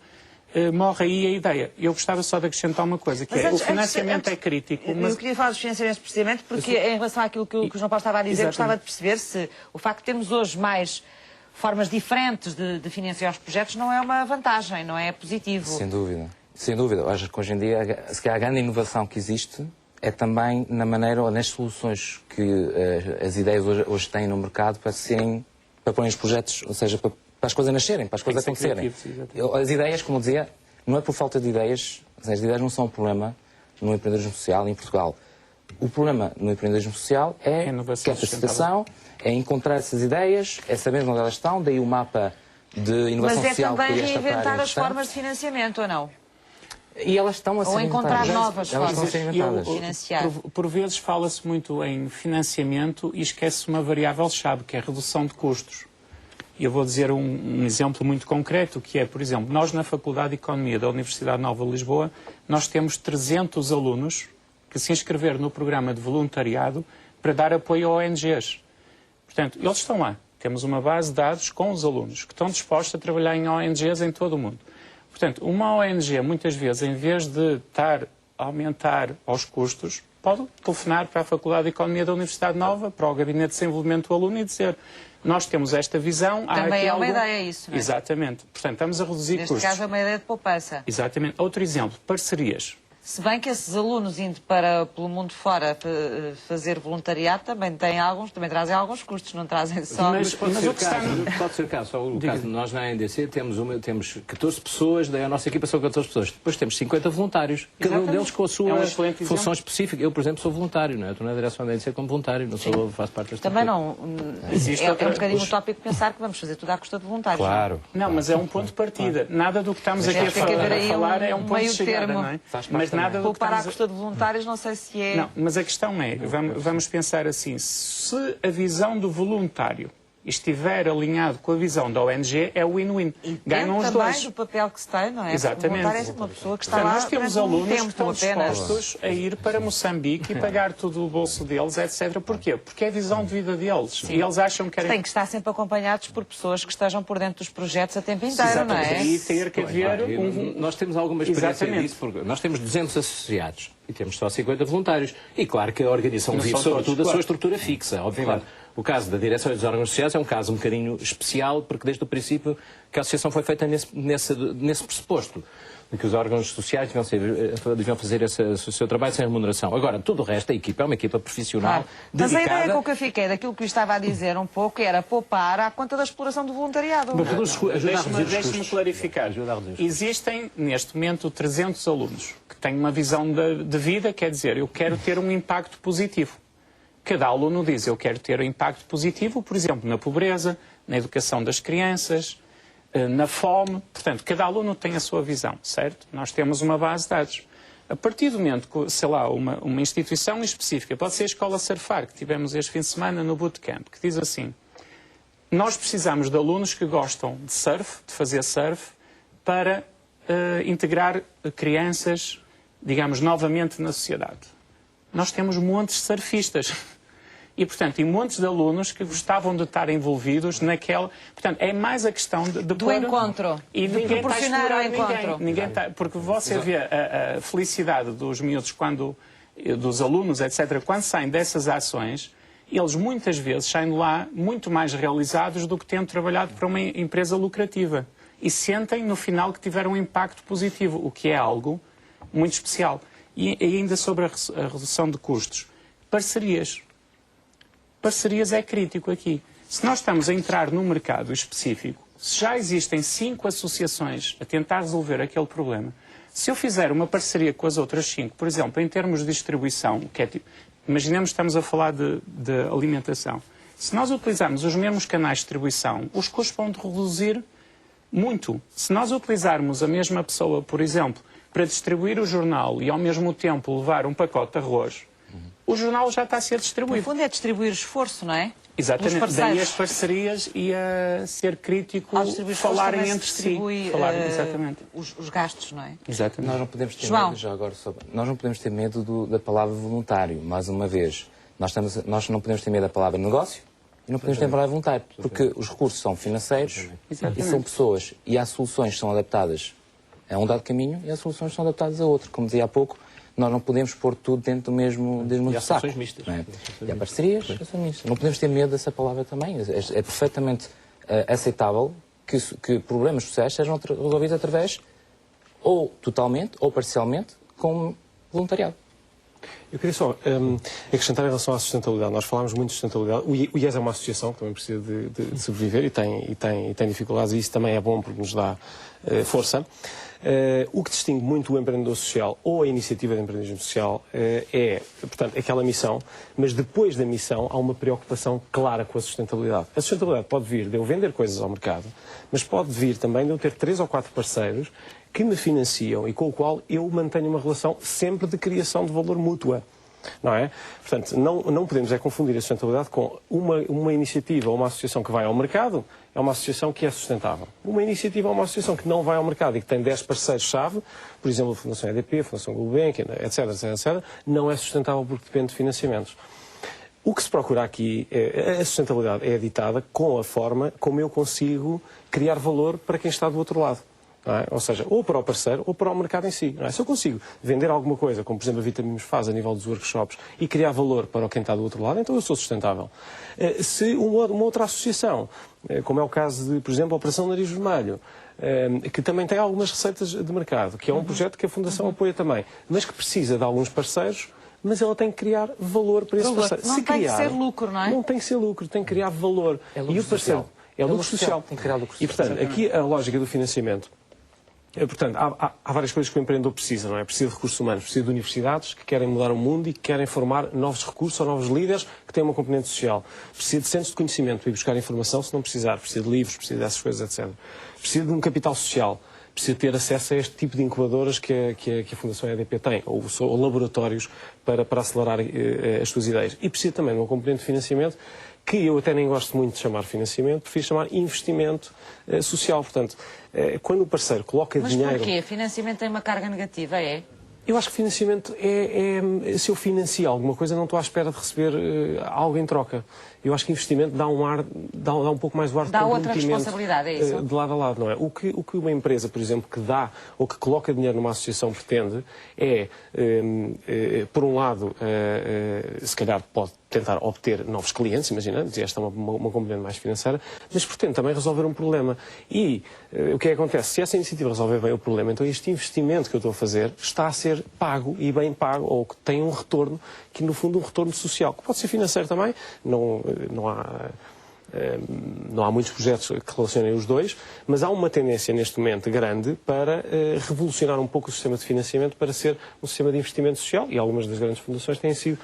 morre aí a ideia. Eu gostava só de acrescentar uma coisa, que é o financiamento é crítico. Mas eu queria falar dos financiamentos precisamente, porque em relação àquilo que o João Paulo estava a dizer, gostava de perceber se o facto de termos hoje mais formas diferentes de financiar os projetos não é uma vantagem, não é positivo. Sem dúvida. Sem dúvida. Eu acho que hoje em dia, se calhar a grande inovação que existe é também na maneira ou nas soluções que as ideias hoje têm no mercado para pôr os projetos, ou seja, para as coisas nascerem, para as coisas acontecerem. As ideias, como eu dizia, não é por falta de ideias, as ideias não são um problema no empreendedorismo social em Portugal. O problema no empreendedorismo social é capacitação, é encontrar essas ideias, é saber onde elas estão, daí o mapa de inovação social. Mas é também reinventar as formas de financiamento, ou não? E elas estão a ser inventadas. Ou encontrar novas formas de financiar. Por vezes fala-se muito em financiamento e esquece uma variável-chave, que é a redução de custos. E eu vou dizer um exemplo muito concreto, que é, por exemplo, nós na Faculdade de Economia da Universidade Nova de Lisboa, nós temos 300 alunos que se inscreveram no programa de voluntariado para dar apoio a ONGs. Portanto, eles estão lá. Temos uma base de dados com os alunos que estão dispostos a trabalhar em ONGs em todo o mundo. Portanto, uma ONG, muitas vezes, em vez de estar a aumentar aos custos, pode telefonar para a Faculdade de Economia da Universidade Nova, para o Gabinete de Desenvolvimento do Aluno e dizer: nós temos esta visão... Também é uma ideia isso, não é? Exatamente. Portanto, estamos a reduzir custos. Neste caso é uma ideia de poupança. Exatamente. Outro exemplo, parcerias. Se bem que esses alunos indo pelo mundo fora fazer voluntariado também trazem alguns custos, não trazem só... Mas pode ser o caso. Só o caso. Nós na ANDC temos 14 pessoas, daí a nossa equipa são 14 pessoas. Depois temos 50 voluntários, cada um deles com a sua função específica. Eu, por exemplo, sou voluntário, não é? Estou na direção da ANDC como voluntário, não faço parte desta Também não. É um bocadinho utópico pensar que vamos fazer tudo à custa de voluntários. Claro. Não, mas é um ponto de partida. Nada do que estamos aqui a falar é um ponto de chegada, não é? Mas nada do que para a custa de voluntários, não sei se é... Não, mas a questão é, vamos pensar assim, se a visão do voluntário estiver alinhado com a visão da ONG, é win-win. Ganham os dois. Também do papel que se tem, não é? Exatamente. O voluntário é uma pessoa que está lá... Nós temos alunos que estão apenas dispostos a ir para Moçambique e pagar tudo do bolso deles, etc. Porquê? Porque é a visão de vida deles. Sim. E eles acham que... Tem que estar sempre acompanhados por pessoas que estejam por dentro dos projetos a tempo inteiro, não é? E ter que haver... Nós temos alguma experiência disso, porque nós temos 200 associados e temos só 50 voluntários. E claro que a organização vive, sobretudo, a sua estrutura fixa, obviamente. O caso da direção e dos órgãos sociais é um caso um bocadinho especial, porque desde o princípio que a associação foi feita nesse pressuposto, de que os órgãos sociais deviam fazer o seu trabalho sem remuneração. Agora, tudo o resto, a equipa é uma equipa profissional, dedicada... Mas a ideia com que eu fiquei, daquilo que eu estava a dizer um pouco, era poupar à conta da exploração do voluntariado. Deixe-me clarificar. Existem, neste momento, 300 alunos que têm uma visão de vida, quer dizer, eu quero ter um impacto positivo. Cada aluno diz: eu quero ter um impacto positivo, por exemplo, na pobreza, na educação das crianças, na fome. Portanto, cada aluno tem a sua visão, certo? Nós temos uma base de dados. A partir do momento que, sei lá, uma instituição específica, pode ser a Escola Surfar, que tivemos este fim de semana no bootcamp, que diz assim: nós precisamos de alunos que gostam de surf, de fazer surf, para integrar crianças, digamos, novamente na sociedade. Nós temos montes de surfistas. E, portanto, e montes de alunos que gostavam de estar envolvidos naquela... Portanto, é mais a questão de do encontro. E ninguém está a proporcionar o encontro. Ninguém está, porque você vê a felicidade dos miúdos, dos alunos, etc., quando saem dessas ações, eles muitas vezes saem de lá muito mais realizados do que tendo trabalhado para uma empresa lucrativa. E sentem, no final, que tiveram um impacto positivo, o que é algo muito especial. E ainda sobre a redução de custos. Parcerias. Parcerias é crítico aqui. Se nós estamos a entrar num mercado específico, se já existem 5 associações a tentar resolver aquele problema, se eu fizer uma parceria com as outras 5, por exemplo, em termos de distribuição, que é tipo, imaginemos que estamos a falar de alimentação. Se nós utilizarmos os mesmos canais de distribuição, os custos vão reduzir muito. Se nós utilizarmos a mesma pessoa, por exemplo, para distribuir o jornal e ao mesmo tempo levar um pacote de arroz, o jornal já está a ser distribuído. No fundo é distribuir esforço, não é? Exatamente, daí as parcerias e a ser crítico falarem entre si. Exatamente. Os gastos, não é? Exatamente. Nós não podemos ter medo, já agora, nós não podemos ter medo da palavra voluntário, mais uma vez. Nós não podemos ter medo da palavra negócio e não podemos ter a palavra voluntário, porque os recursos são financeiros e são pessoas, e há soluções que são adaptadas a um dado caminho e há soluções que são adaptadas a outro. Como dizia há pouco, nós não podemos pôr tudo dentro do mesmo saco. E há mistas. Não é? E há parcerias, mistas. Não podemos ter medo dessa palavra também. É perfeitamente aceitável que problemas sociais sejam resolvidos através, ou totalmente, ou parcialmente, com voluntariado. Eu queria só acrescentar em relação à sustentabilidade. Nós falámos muito de sustentabilidade. O IES é uma associação que também precisa de sobreviver e tem dificuldades, e isso também é bom porque nos dá força. O que distingue muito o empreendedor social ou a iniciativa de empreendedorismo social é, portanto, aquela missão, mas depois da missão há uma preocupação clara com a sustentabilidade. A sustentabilidade pode vir de eu vender coisas ao mercado, mas pode vir também de eu ter 3 ou 4 parceiros que me financiam e com o qual eu mantenho uma relação sempre de criação de valor mútua. Não é? Portanto, não podemos confundir a sustentabilidade com uma iniciativa ou uma associação que vai ao mercado, é uma associação que é sustentável. Uma iniciativa ou uma associação que não vai ao mercado e que tem 10 parceiros-chave, por exemplo, a Fundação EDP, a Fundação Gulbenkian, etc., não é sustentável porque depende de financiamentos. O que se procura aqui, a sustentabilidade é editada com a forma como eu consigo criar valor para quem está do outro lado. É? Ou seja, ou para o parceiro ou para o mercado em si. Não é? Se eu consigo vender alguma coisa, como por exemplo a Vitaminos faz a nível dos workshops, e criar valor para quem está do outro lado, então eu sou sustentável. Se uma outra associação, como é o caso de, por exemplo, a Operação Nariz Vermelho, que também tem algumas receitas de mercado, que é um projeto que a Fundação apoia também, mas que precisa de alguns parceiros, mas ela tem que criar valor para esse parceiro. Não tem que ser lucro, não é? Não tem que ser lucro, tem que criar valor. E o parceiro? É lucro social. Tem que criar lucro social. E, portanto, aqui a lógica do financiamento. Portanto, há várias coisas que o empreendedor precisa, não é? Precisa de recursos humanos, precisa de universidades que querem mudar o mundo e que querem formar novos recursos ou novos líderes que têm uma componente social. Precisa de centros de conhecimento e buscar informação se não precisar. Precisa de livros, precisa dessas coisas, etc. Precisa de um capital social. Precisa ter acesso a este tipo de incubadoras que a Fundação EDP tem, ou laboratórios para acelerar as suas ideias. E precisa também de uma componente de financiamento que eu até nem gosto muito de chamar financiamento, prefiro chamar investimento social. Portanto, quando o parceiro coloca dinheiro... Mas porquê? Financiamento tem uma carga negativa, é? Eu acho que financiamento se eu financio alguma coisa, não estou à espera de receber algo em troca. Eu acho que investimento dá um pouco mais o ar de comprometimento. Dá outra responsabilidade, é isso? De lado a lado, não é? O que uma empresa, por exemplo, que dá ou que coloca dinheiro numa associação pretende é, por um lado, se calhar pode tentar obter novos clientes, imaginando, esta é uma componente mais financeira, mas pretende também resolver um problema. E o que é que acontece? Se essa iniciativa resolver bem o problema, então este investimento que eu estou a fazer está a ser pago e bem pago, ou que tem um retorno, que no fundo um retorno social, que pode ser financeiro também, não há muitos projetos que relacionem os dois, mas há uma tendência neste momento grande para revolucionar um pouco o sistema de financiamento para ser um sistema de investimento social, e algumas das grandes fundações têm sido,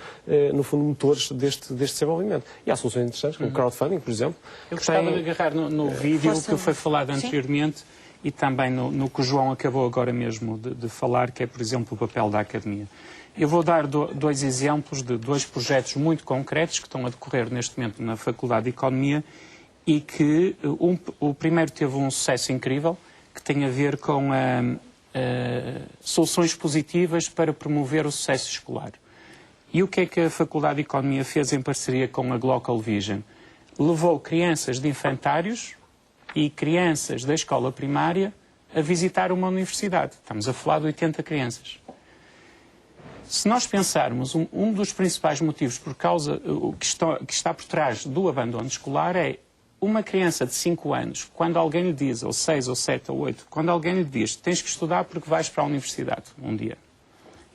no fundo, motores deste desenvolvimento. E há soluções interessantes, como o crowdfunding, por exemplo. Eu gostava de agarrar no vídeo que foi falado anteriormente e também no que o João acabou agora mesmo de falar, que é, por exemplo, o papel da academia. Eu vou dar 2 exemplos de 2 projetos muito concretos que estão a decorrer neste momento na Faculdade de Economia e que o primeiro teve um sucesso incrível, que tem a ver com soluções positivas para promover o sucesso escolar. E o que é que a Faculdade de Economia fez em parceria com a Global Vision? Levou crianças de infantários e crianças da escola primária a visitar uma universidade. Estamos a falar de 80 crianças. Se nós pensarmos, um dos principais motivos por causa que está por trás do abandono escolar é uma criança de 5 anos, quando alguém lhe diz, ou 6, ou 7, ou 8, quando alguém lhe diz tens que estudar porque vais para a universidade um dia,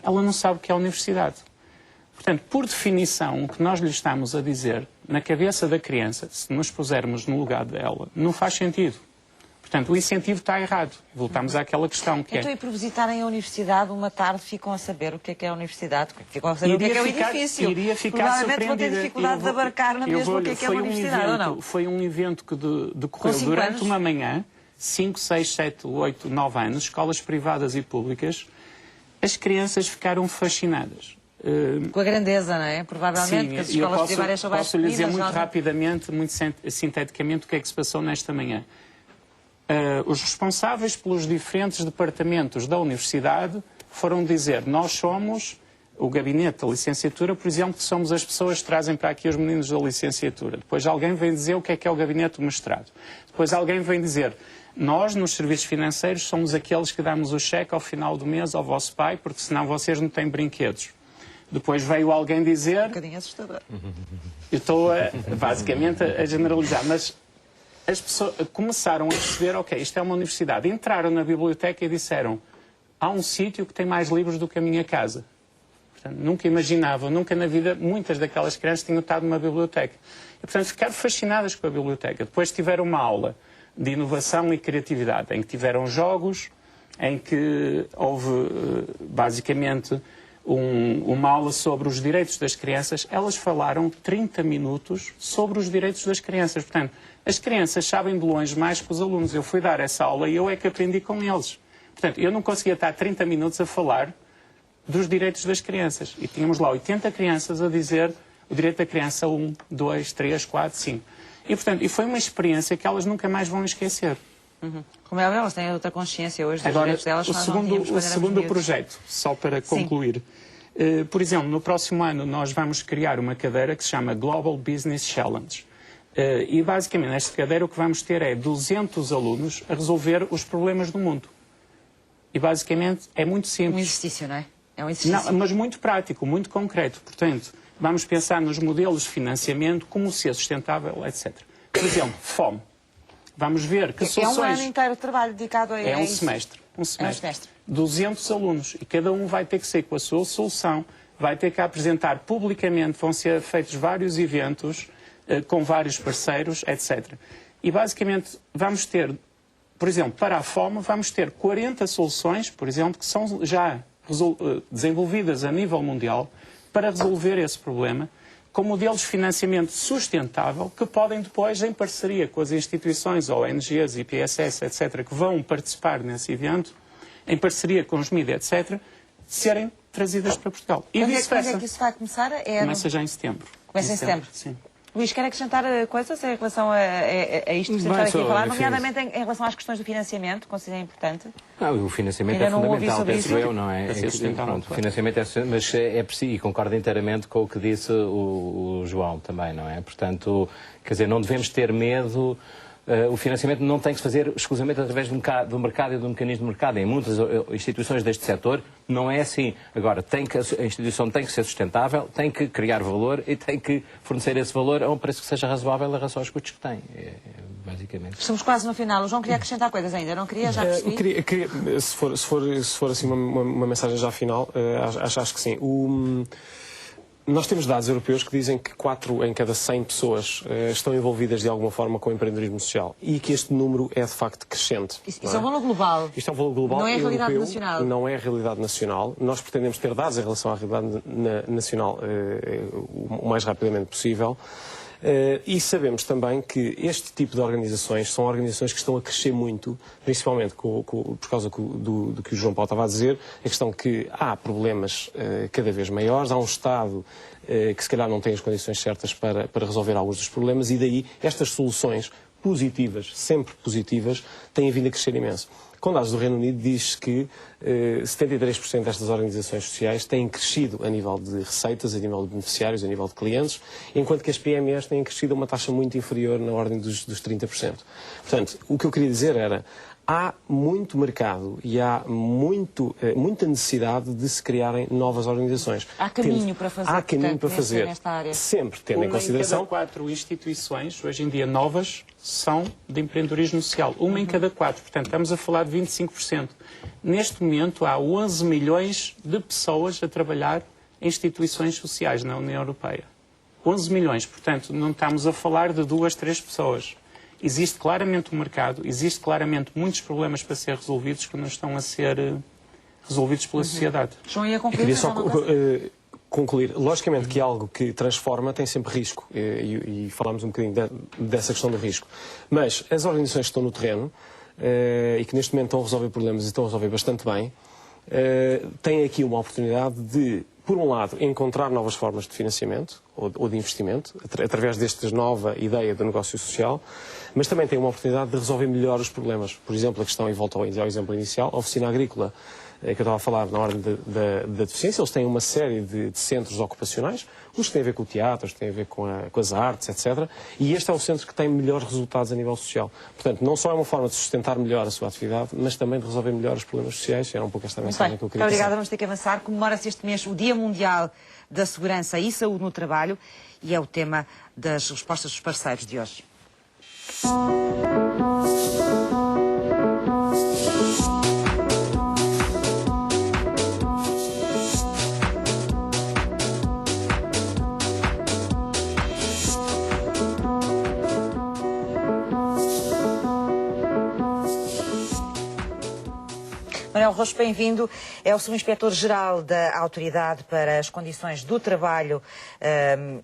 ela não sabe o que é a universidade. Portanto, por definição, o que nós lhe estamos a dizer na cabeça da criança, se nos pusermos no lugar dela, não faz sentido. Portanto, o incentivo está errado. Voltamos àquela questão que Então, e por visitarem a universidade, uma tarde ficam a saber o que é a universidade, ficam a saber o que é o edifício. Iria ficar Provavelmente vão ter dificuldade de abarcar na mesma o que é uma universidade, ou não? Foi um evento que decorreu durante uma manhã, 5, 6, 7, 8, 9 anos, escolas privadas e públicas. As crianças ficaram fascinadas. Com a grandeza, não é? Provavelmente, sim, porque as escolas privárias são mais posso lhe dizer pequenas, muito rapidamente, muito sinteticamente, o que é que se passou nesta manhã. Os responsáveis pelos diferentes departamentos da universidade foram dizer: nós somos o gabinete da licenciatura, por exemplo, que somos as pessoas que trazem para aqui os meninos da licenciatura. Depois alguém vem dizer o que é o gabinete do mestrado. Depois alguém vem dizer: nós, nos serviços financeiros, somos aqueles que damos o cheque ao final do mês ao vosso pai, porque senão vocês não têm brinquedos. Depois veio alguém dizer... Um bocadinho assustador. Eu estou, basicamente, a generalizar, mas as pessoas começaram a perceber, ok, isto é uma universidade. Entraram na biblioteca e disseram: há um sítio que tem mais livros do que a minha casa. Portanto, nunca imaginavam, nunca na vida, muitas daquelas crianças tinham estado numa biblioteca. E, portanto, ficaram fascinadas com a biblioteca. Depois tiveram uma aula de inovação e criatividade, em que tiveram jogos, em que houve, basicamente, uma aula sobre os direitos das crianças. Elas falaram 30 minutos sobre os direitos das crianças. Portanto, as crianças sabem de longe mais que os alunos. Eu fui dar essa aula e eu é que aprendi com eles. Portanto, eu não conseguia estar 30 minutos a falar dos direitos das crianças. E tínhamos lá 80 crianças a dizer o direito da criança 1, 2, 3, 4, 5. E, portanto, foi uma experiência que elas nunca mais vão esquecer. Como é, elas têm outra consciência hoje dos Agora, direitos delas. o segundo projeto, só para concluir. Por exemplo, no próximo ano nós vamos criar uma cadeira que se chama Global Business Challenge. E basicamente nesta cadeira o que vamos ter é 200 alunos a resolver os problemas do mundo. E basicamente é muito simples. Um exercício, não é? É um exercício. Não, mas muito prático, muito concreto. Portanto, vamos pensar nos modelos de financiamento, como ser sustentável, etc. Por exemplo, fome. Vamos ver que soluções... É um ano inteiro de trabalho dedicado a isso. É um semestre. É um semestre. 200 alunos. E cada um vai ter que ser com a sua solução, vai ter que apresentar publicamente, vão ser feitos vários eventos com vários parceiros, etc. E basicamente vamos ter, por exemplo, para a fome, vamos ter 40 soluções, por exemplo, que são já desenvolvidas a nível mundial para resolver esse problema, com modelos de financiamento sustentável que podem depois, em parceria com as instituições, ONGs, IPSS, etc., que vão participar nesse evento, em parceria com os mídias, etc., serem trazidas para Portugal. E vice-versa. Quando é que isso vai começar? Começa já em setembro. Começa em setembro? Sim. Luís, quer acrescentar coisas em relação a isto que estamos aqui a falar, nomeadamente em relação às questões do financiamento, considera importante? Não, o financiamento é fundamental, penso eu, não é? Pronto, o financiamento é sustentável, mas é preciso, e concordo inteiramente com o que disse o João também, não é? Portanto, quer dizer, não devemos ter medo. O financiamento não tem que se fazer exclusivamente através do mercado e do mecanismo de mercado. Em muitas instituições deste setor não é assim. Agora, a instituição tem que ser sustentável, tem que criar valor e tem que fornecer esse valor a um preço que seja razoável em relação aos custos que tem. Basicamente. Estamos quase no final. O João queria acrescentar coisas ainda, não queria? Já percebi? Queria, se for assim uma mensagem já final, acho que sim. Nós temos dados europeus que dizem que 4 em cada 100 pessoas estão envolvidas de alguma forma com o empreendedorismo social e que este número é de facto crescente. Isso é um valor global. Isto é um valor global. Não é a realidade europeu, nacional. Não é a realidade nacional. Nós pretendemos ter dados em relação à realidade nacional o mais rapidamente possível. E sabemos também que este tipo de organizações são organizações que estão a crescer muito, principalmente por causa do que o João Paulo estava a dizer, a questão que há problemas cada vez maiores, há um Estado que se calhar não tem as condições certas para resolver alguns dos problemas e daí estas soluções positivas, sempre positivas, têm vindo a crescer imenso. Com dados do Reino Unido diz que 73% destas organizações sociais têm crescido a nível de receitas, a nível de beneficiários, a nível de clientes, enquanto que as PMEs têm crescido a uma taxa muito inferior, na ordem dos 30%. Portanto, o que eu queria dizer era, há muito mercado e há muita necessidade de se criarem novas organizações. Há caminho para fazer. Há caminho para fazer, nesta área. sempre tendo em consideração... Uma em cada 4 instituições, hoje em dia novas, são de empreendedorismo social. Uma em cada 4. Portanto, estamos a falar de 25%. Neste momento, há 11 milhões de pessoas a trabalhar em instituições sociais na União Europeia. 11 milhões, portanto, não estamos a falar de 2, 3 pessoas. Existe claramente um mercado, existe claramente muitos problemas para ser resolvidos que não estão a ser resolvidos pela sociedade. João, ia concluir? Queria só concluir. Logicamente que algo que transforma tem sempre risco, e falámos um bocadinho dessa questão do risco. Mas as organizações que estão no terreno e que neste momento estão a resolver problemas e estão a resolver bastante bem, têm aqui uma oportunidade de, por um lado, encontrar novas formas de financiamento ou de investimento, através desta nova ideia de negócio social, mas também têm uma oportunidade de resolver melhor os problemas. Por exemplo, a questão, e volto ao exemplo inicial, a oficina agrícola, que eu estava a falar na ordem da deficiência, eles têm uma série de centros ocupacionais, uns que têm a ver com o teatro, os que têm a ver com as artes, etc. E este é o centro que tem melhores resultados a nível social. Portanto, não só é uma forma de sustentar melhor a sua atividade, mas também de resolver melhor os problemas sociais. Era um pouco esta mensagem que eu queria Muito obrigada, vamos ter que avançar. Comemora-se este mês o Dia Mundial da Segurança e Saúde no Trabalho e é o tema das respostas dos parceiros de hoje. Manuel Roxo, bem-vindo. É o Subinspetor-Geral da Autoridade para as Condições do Trabalho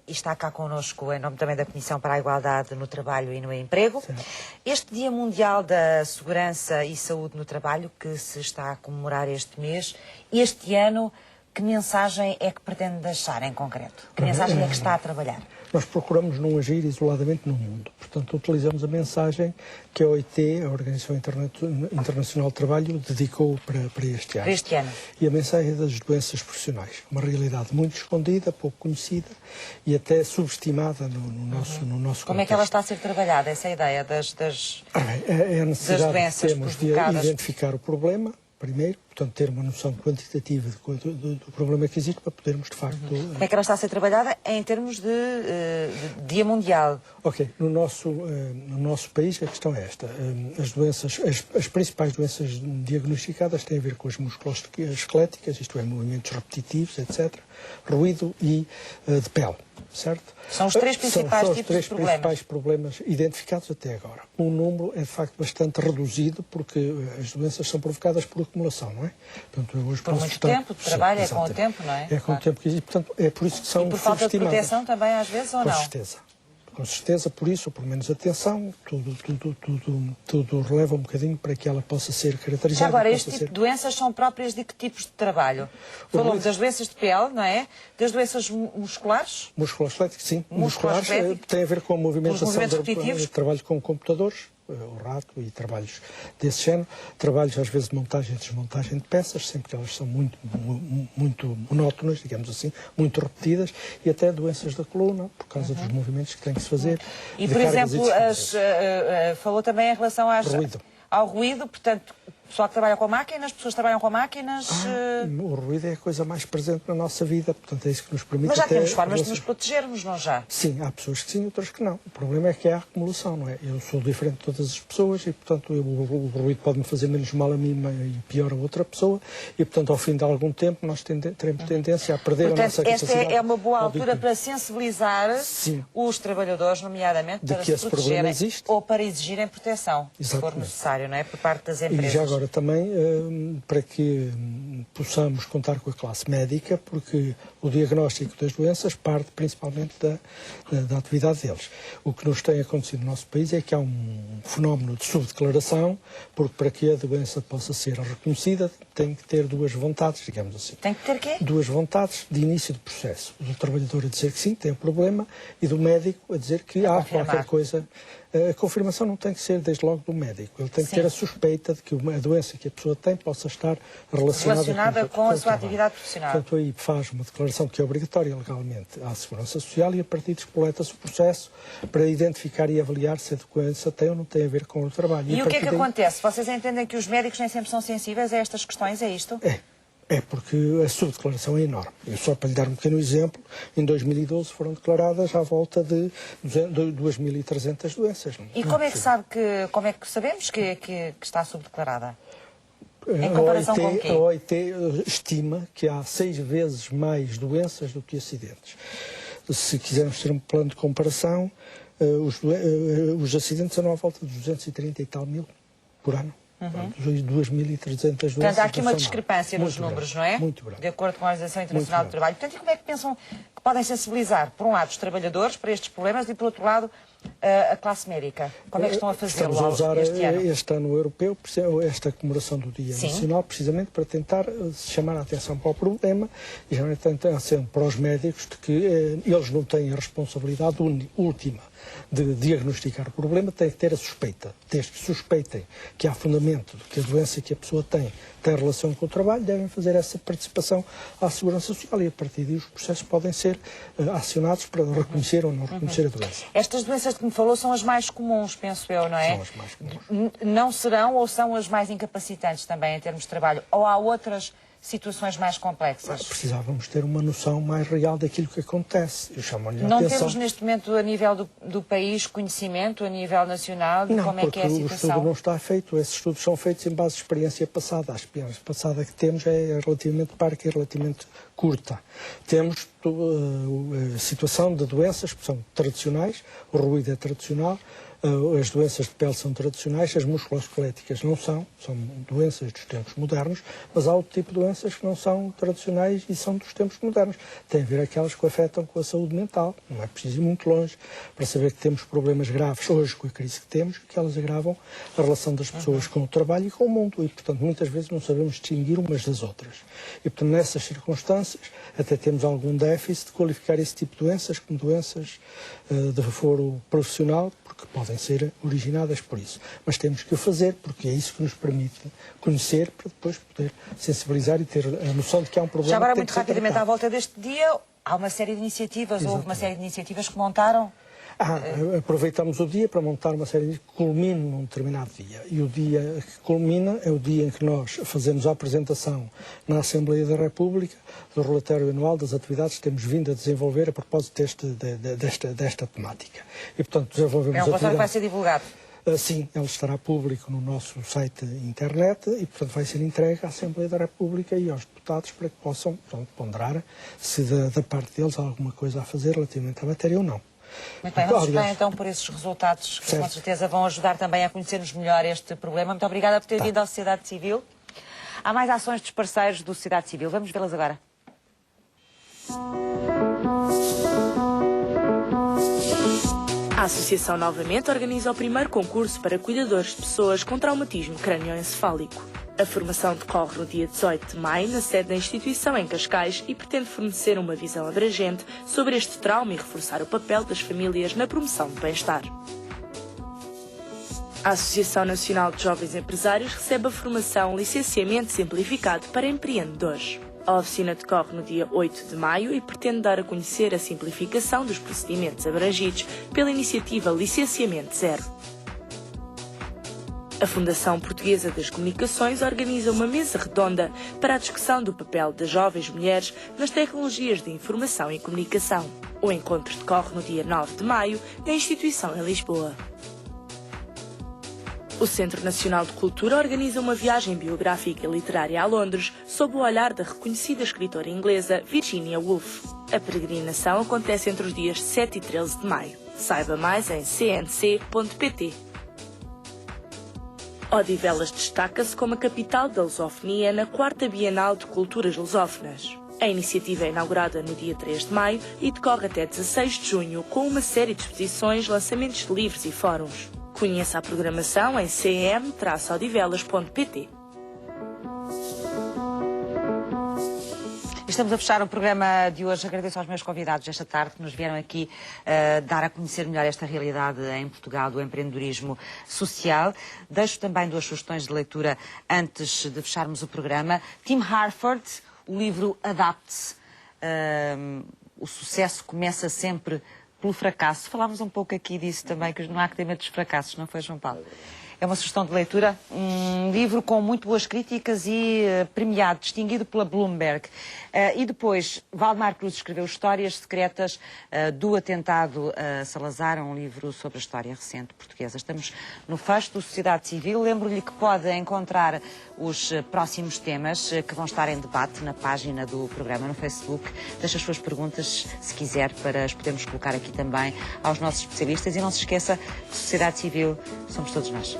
e está cá connosco em nome também da Comissão para a Igualdade no Trabalho e no Emprego. Sim. Este Dia Mundial da Segurança e Saúde no Trabalho, que se está a comemorar este mês, este ano, que mensagem é que pretende deixar em concreto? Que mensagem é que está a trabalhar? Nós procuramos não agir isoladamente no mundo. Portanto, utilizamos a mensagem que a OIT, a Organização Internacional do Trabalho, dedicou para este ano. Para este ano. E a mensagem é das doenças profissionais. Uma realidade muito escondida, pouco conhecida e até subestimada no nosso contexto. Como é que ela está a ser trabalhada, essa ideia das é a necessidade das que temos de identificar o problema, primeiro, portanto, ter uma noção quantitativa do problema que existe para podermos, de facto... Como é que ela está a ser trabalhada em termos de Dia Mundial? Ok, no nosso país a questão é esta. As principais doenças diagnosticadas têm a ver com as musculoesqueléticas, isto é, movimentos repetitivos, etc., ruído e de pele, certo? São os três principais tipos de problemas. São os três principais problemas identificados até agora. O número é, de facto, bastante reduzido porque as doenças são provocadas por acumulação, não é? Portanto, hoje por muito tempo de trabalho, é com o tempo, não é? É com o tempo que existe, portanto, é por isso que são subestimadas. E por falta de proteção também, às vezes, ou não? Com certeza, por isso, ou por menos atenção, tudo releva um bocadinho para que ela possa ser caracterizada. Já agora, este tipo de doenças são próprias de que tipos de trabalho? Falou das doenças de pele, não é? Das doenças musculares? Musculoesqueléticas, sim. Musculares tem a ver com a movimentação de trabalho com computadores, o rato e trabalhos desse género, trabalhos às vezes de montagem e desmontagem de peças, sempre que elas são muito monótonas, digamos assim, muito repetidas, e até doenças da coluna, por causa dos movimentos que tem que se fazer. E, por exemplo, falou também em relação ao ruído, portanto, o pessoal que trabalha com máquinas, as pessoas que trabalham com máquinas... O ruído é a coisa mais presente na nossa vida, portanto é isso que nos permite... Mas já temos formas de nos protegermos, não já? Sim, há pessoas que sim, outras que não. O problema é que há acumulação, não é? Eu sou diferente de todas as pessoas e, portanto, o ruído pode-me fazer menos mal a mim e pior a outra pessoa e, portanto, ao fim de algum tempo nós teremos tendência a perder a nossa capacidade. Esta é uma boa altura para sensibilizar os trabalhadores, nomeadamente, para se protegerem ou para exigirem proteção, se for necessário, não é? Por parte das empresas. E já agora também para que possamos contar com a classe médica, porque o diagnóstico das doenças parte principalmente da atividade deles. O que nos tem acontecido no nosso país é que há um fenómeno de subdeclaração, porque para que a doença possa ser reconhecida tem que ter duas vontades, digamos assim. Tem que ter quê? Duas vontades de início do processo. Do trabalhador a dizer que sim, tem um problema, e do médico a dizer que há qualquer coisa... A confirmação não tem que ser desde logo do médico. Ele tem que ter a suspeita de que a doença que a pessoa tem possa estar relacionada com a sua atividade profissional. Portanto, aí faz uma declaração que é obrigatória legalmente à Segurança Social e a partir disso coleta-se o processo para identificar e avaliar se a doença tem ou não tem a ver com o trabalho. E o que é que acontece? Vocês entendem que os médicos nem sempre são sensíveis a estas questões? É isto? É porque a subdeclaração é enorme. Eu só para lhe dar um pequeno exemplo, em 2012 foram declaradas à volta de 2.300 doenças. E como é que sabe como é que sabemos que está subdeclarada? Em comparação com o quê? A OIT estima que há 6 vezes mais doenças do que acidentes. Se quisermos ter um plano de comparação, os acidentes andam à volta de 230 e tal mil por ano. 2.300 doenças. Portanto, há aqui uma discrepância nos números, não é? Muito grande. De acordo com a Organização Internacional do Trabalho. Portanto, e como é que pensam que podem sensibilizar, por um lado, os trabalhadores para estes problemas e, por outro lado, a classe médica? Como é que estão a fazê-lo Estamos a usar este ano europeu, esta comemoração do Dia Nacional, precisamente para tentar chamar a atenção para o problema e chamar a atenção para os médicos de que eles não têm a responsabilidade última de diagnosticar o problema, têm que ter a suspeita. Desde que suspeitem que há fundamento de que a doença que a pessoa tem relação com o trabalho, devem fazer essa participação à Segurança Social e a partir daí os processos podem ser acionados para reconhecer ou não reconhecer a doença. Estas doenças que me falou são as mais comuns, penso eu, não é? São as mais comuns. Não serão ou são as mais incapacitantes também em termos de trabalho? Ou há outras situações mais complexas? Precisávamos ter uma noção mais real daquilo que acontece. Eu chamo-lhe a não atenção. temos neste momento, a nível do país, conhecimento, a nível nacional, de como é que é a situação? Não, porque o estudo não está feito. Esses estudos são feitos em base de experiência passada. A experiência passada que temos é relativamente parca e relativamente curta. Temos a situação de doenças que são tradicionais, o ruído é tradicional, as doenças de pele são tradicionais, as musculoesqueléticas não são doenças dos tempos modernos, mas há outro tipo de doenças que não são tradicionais e são dos tempos modernos. Tem a ver aquelas que afetam com a saúde mental. Não é preciso ir muito longe para saber que temos problemas graves hoje com a crise que temos, que elas agravam a relação das pessoas com o trabalho e com o mundo. E, portanto, muitas vezes não sabemos distinguir umas das outras. E, portanto, nessas circunstâncias, até temos algum déficit de qualificar esse tipo de doenças como doenças de foro profissional, porque podem ser originadas por isso. Mas temos que o fazer, porque é isso que nos permite conhecer, para depois poder sensibilizar e ter a noção de que há um problema. Já agora, que tem muito que ser rapidamente, tratado. à volta deste dia, há uma série de iniciativas, houve uma série de iniciativas que montaram? Aproveitamos o dia para montar uma série de que culmine num determinado dia. E o dia que culmina é o dia em que nós fazemos a apresentação na Assembleia da República do relatório anual das atividades que temos vindo a desenvolver a propósito desta temática. E, portanto, desenvolvemos É um relatório que vai atividades. ser divulgado? Sim, ele estará público no nosso site internet e, portanto, vai ser entregue à Assembleia da República e aos deputados para que possam, portanto, ponderar se da parte deles há alguma coisa a fazer relativamente à matéria ou não. Muito bem, vamos esperar então por esses resultados que com certeza vão ajudar também a conhecermos melhor este problema. Muito obrigada por ter vindo à Sociedade Civil. Há mais ações dos parceiros do Sociedade Civil. Vamos vê-las agora. A Associação Novamente organiza o primeiro concurso para cuidadores de pessoas com traumatismo crânioencefálico. A formação decorre no dia 18 de maio, na sede da instituição em Cascais, e pretende fornecer uma visão abrangente sobre este trauma e reforçar o papel das famílias na promoção do bem-estar. A Associação Nacional de Jovens Empresários recebe a formação Licenciamento Simplificado para Empreendedores. A oficina decorre no dia 8 de maio e pretende dar a conhecer a simplificação dos procedimentos abrangidos pela iniciativa Licenciamento Zero. A Fundação Portuguesa das Comunicações organiza uma mesa redonda para a discussão do papel das jovens mulheres nas tecnologias de informação e comunicação. O encontro decorre no dia 9 de maio na instituição em Lisboa. O Centro Nacional de Cultura organiza uma viagem biográfica e literária a Londres sob o olhar da reconhecida escritora inglesa Virginia Woolf. A peregrinação acontece entre os dias 7 e 13 de maio. Saiba mais em cnc.pt. Odivelas destaca-se como a capital da lusofonia na 4ª Bienal de Culturas Lusófonas. A iniciativa é inaugurada no dia 3 de maio e decorre até 16 de junho com uma série de exposições, lançamentos de livros e fóruns. Conheça a programação em cm-odivelas.pt. Estamos a fechar o programa de hoje. Agradeço aos meus convidados esta tarde que nos vieram aqui dar a conhecer melhor esta realidade em Portugal do empreendedorismo social. Deixo também 2 sugestões de leitura antes de fecharmos o programa. Tim Harford, o livro Adapte-se. O sucesso começa sempre pelo fracasso. Falámos um pouco aqui disso também, que não há que ter medo dos fracassos, não foi, João Paulo? É uma sugestão de leitura, um livro com muito boas críticas e premiado, distinguido pela Bloomberg. E depois, Valdemar Cruz escreveu Histórias Secretas do Atentado a Salazar, um livro sobre a história recente portuguesa. Estamos no fecho do Sociedade Civil. Lembro-lhe que pode encontrar os próximos temas que vão estar em debate na página do programa no Facebook. Deixe as suas perguntas, se quiser, para as podermos colocar aqui também aos nossos especialistas. E não se esqueça, Sociedade Civil somos todos nós.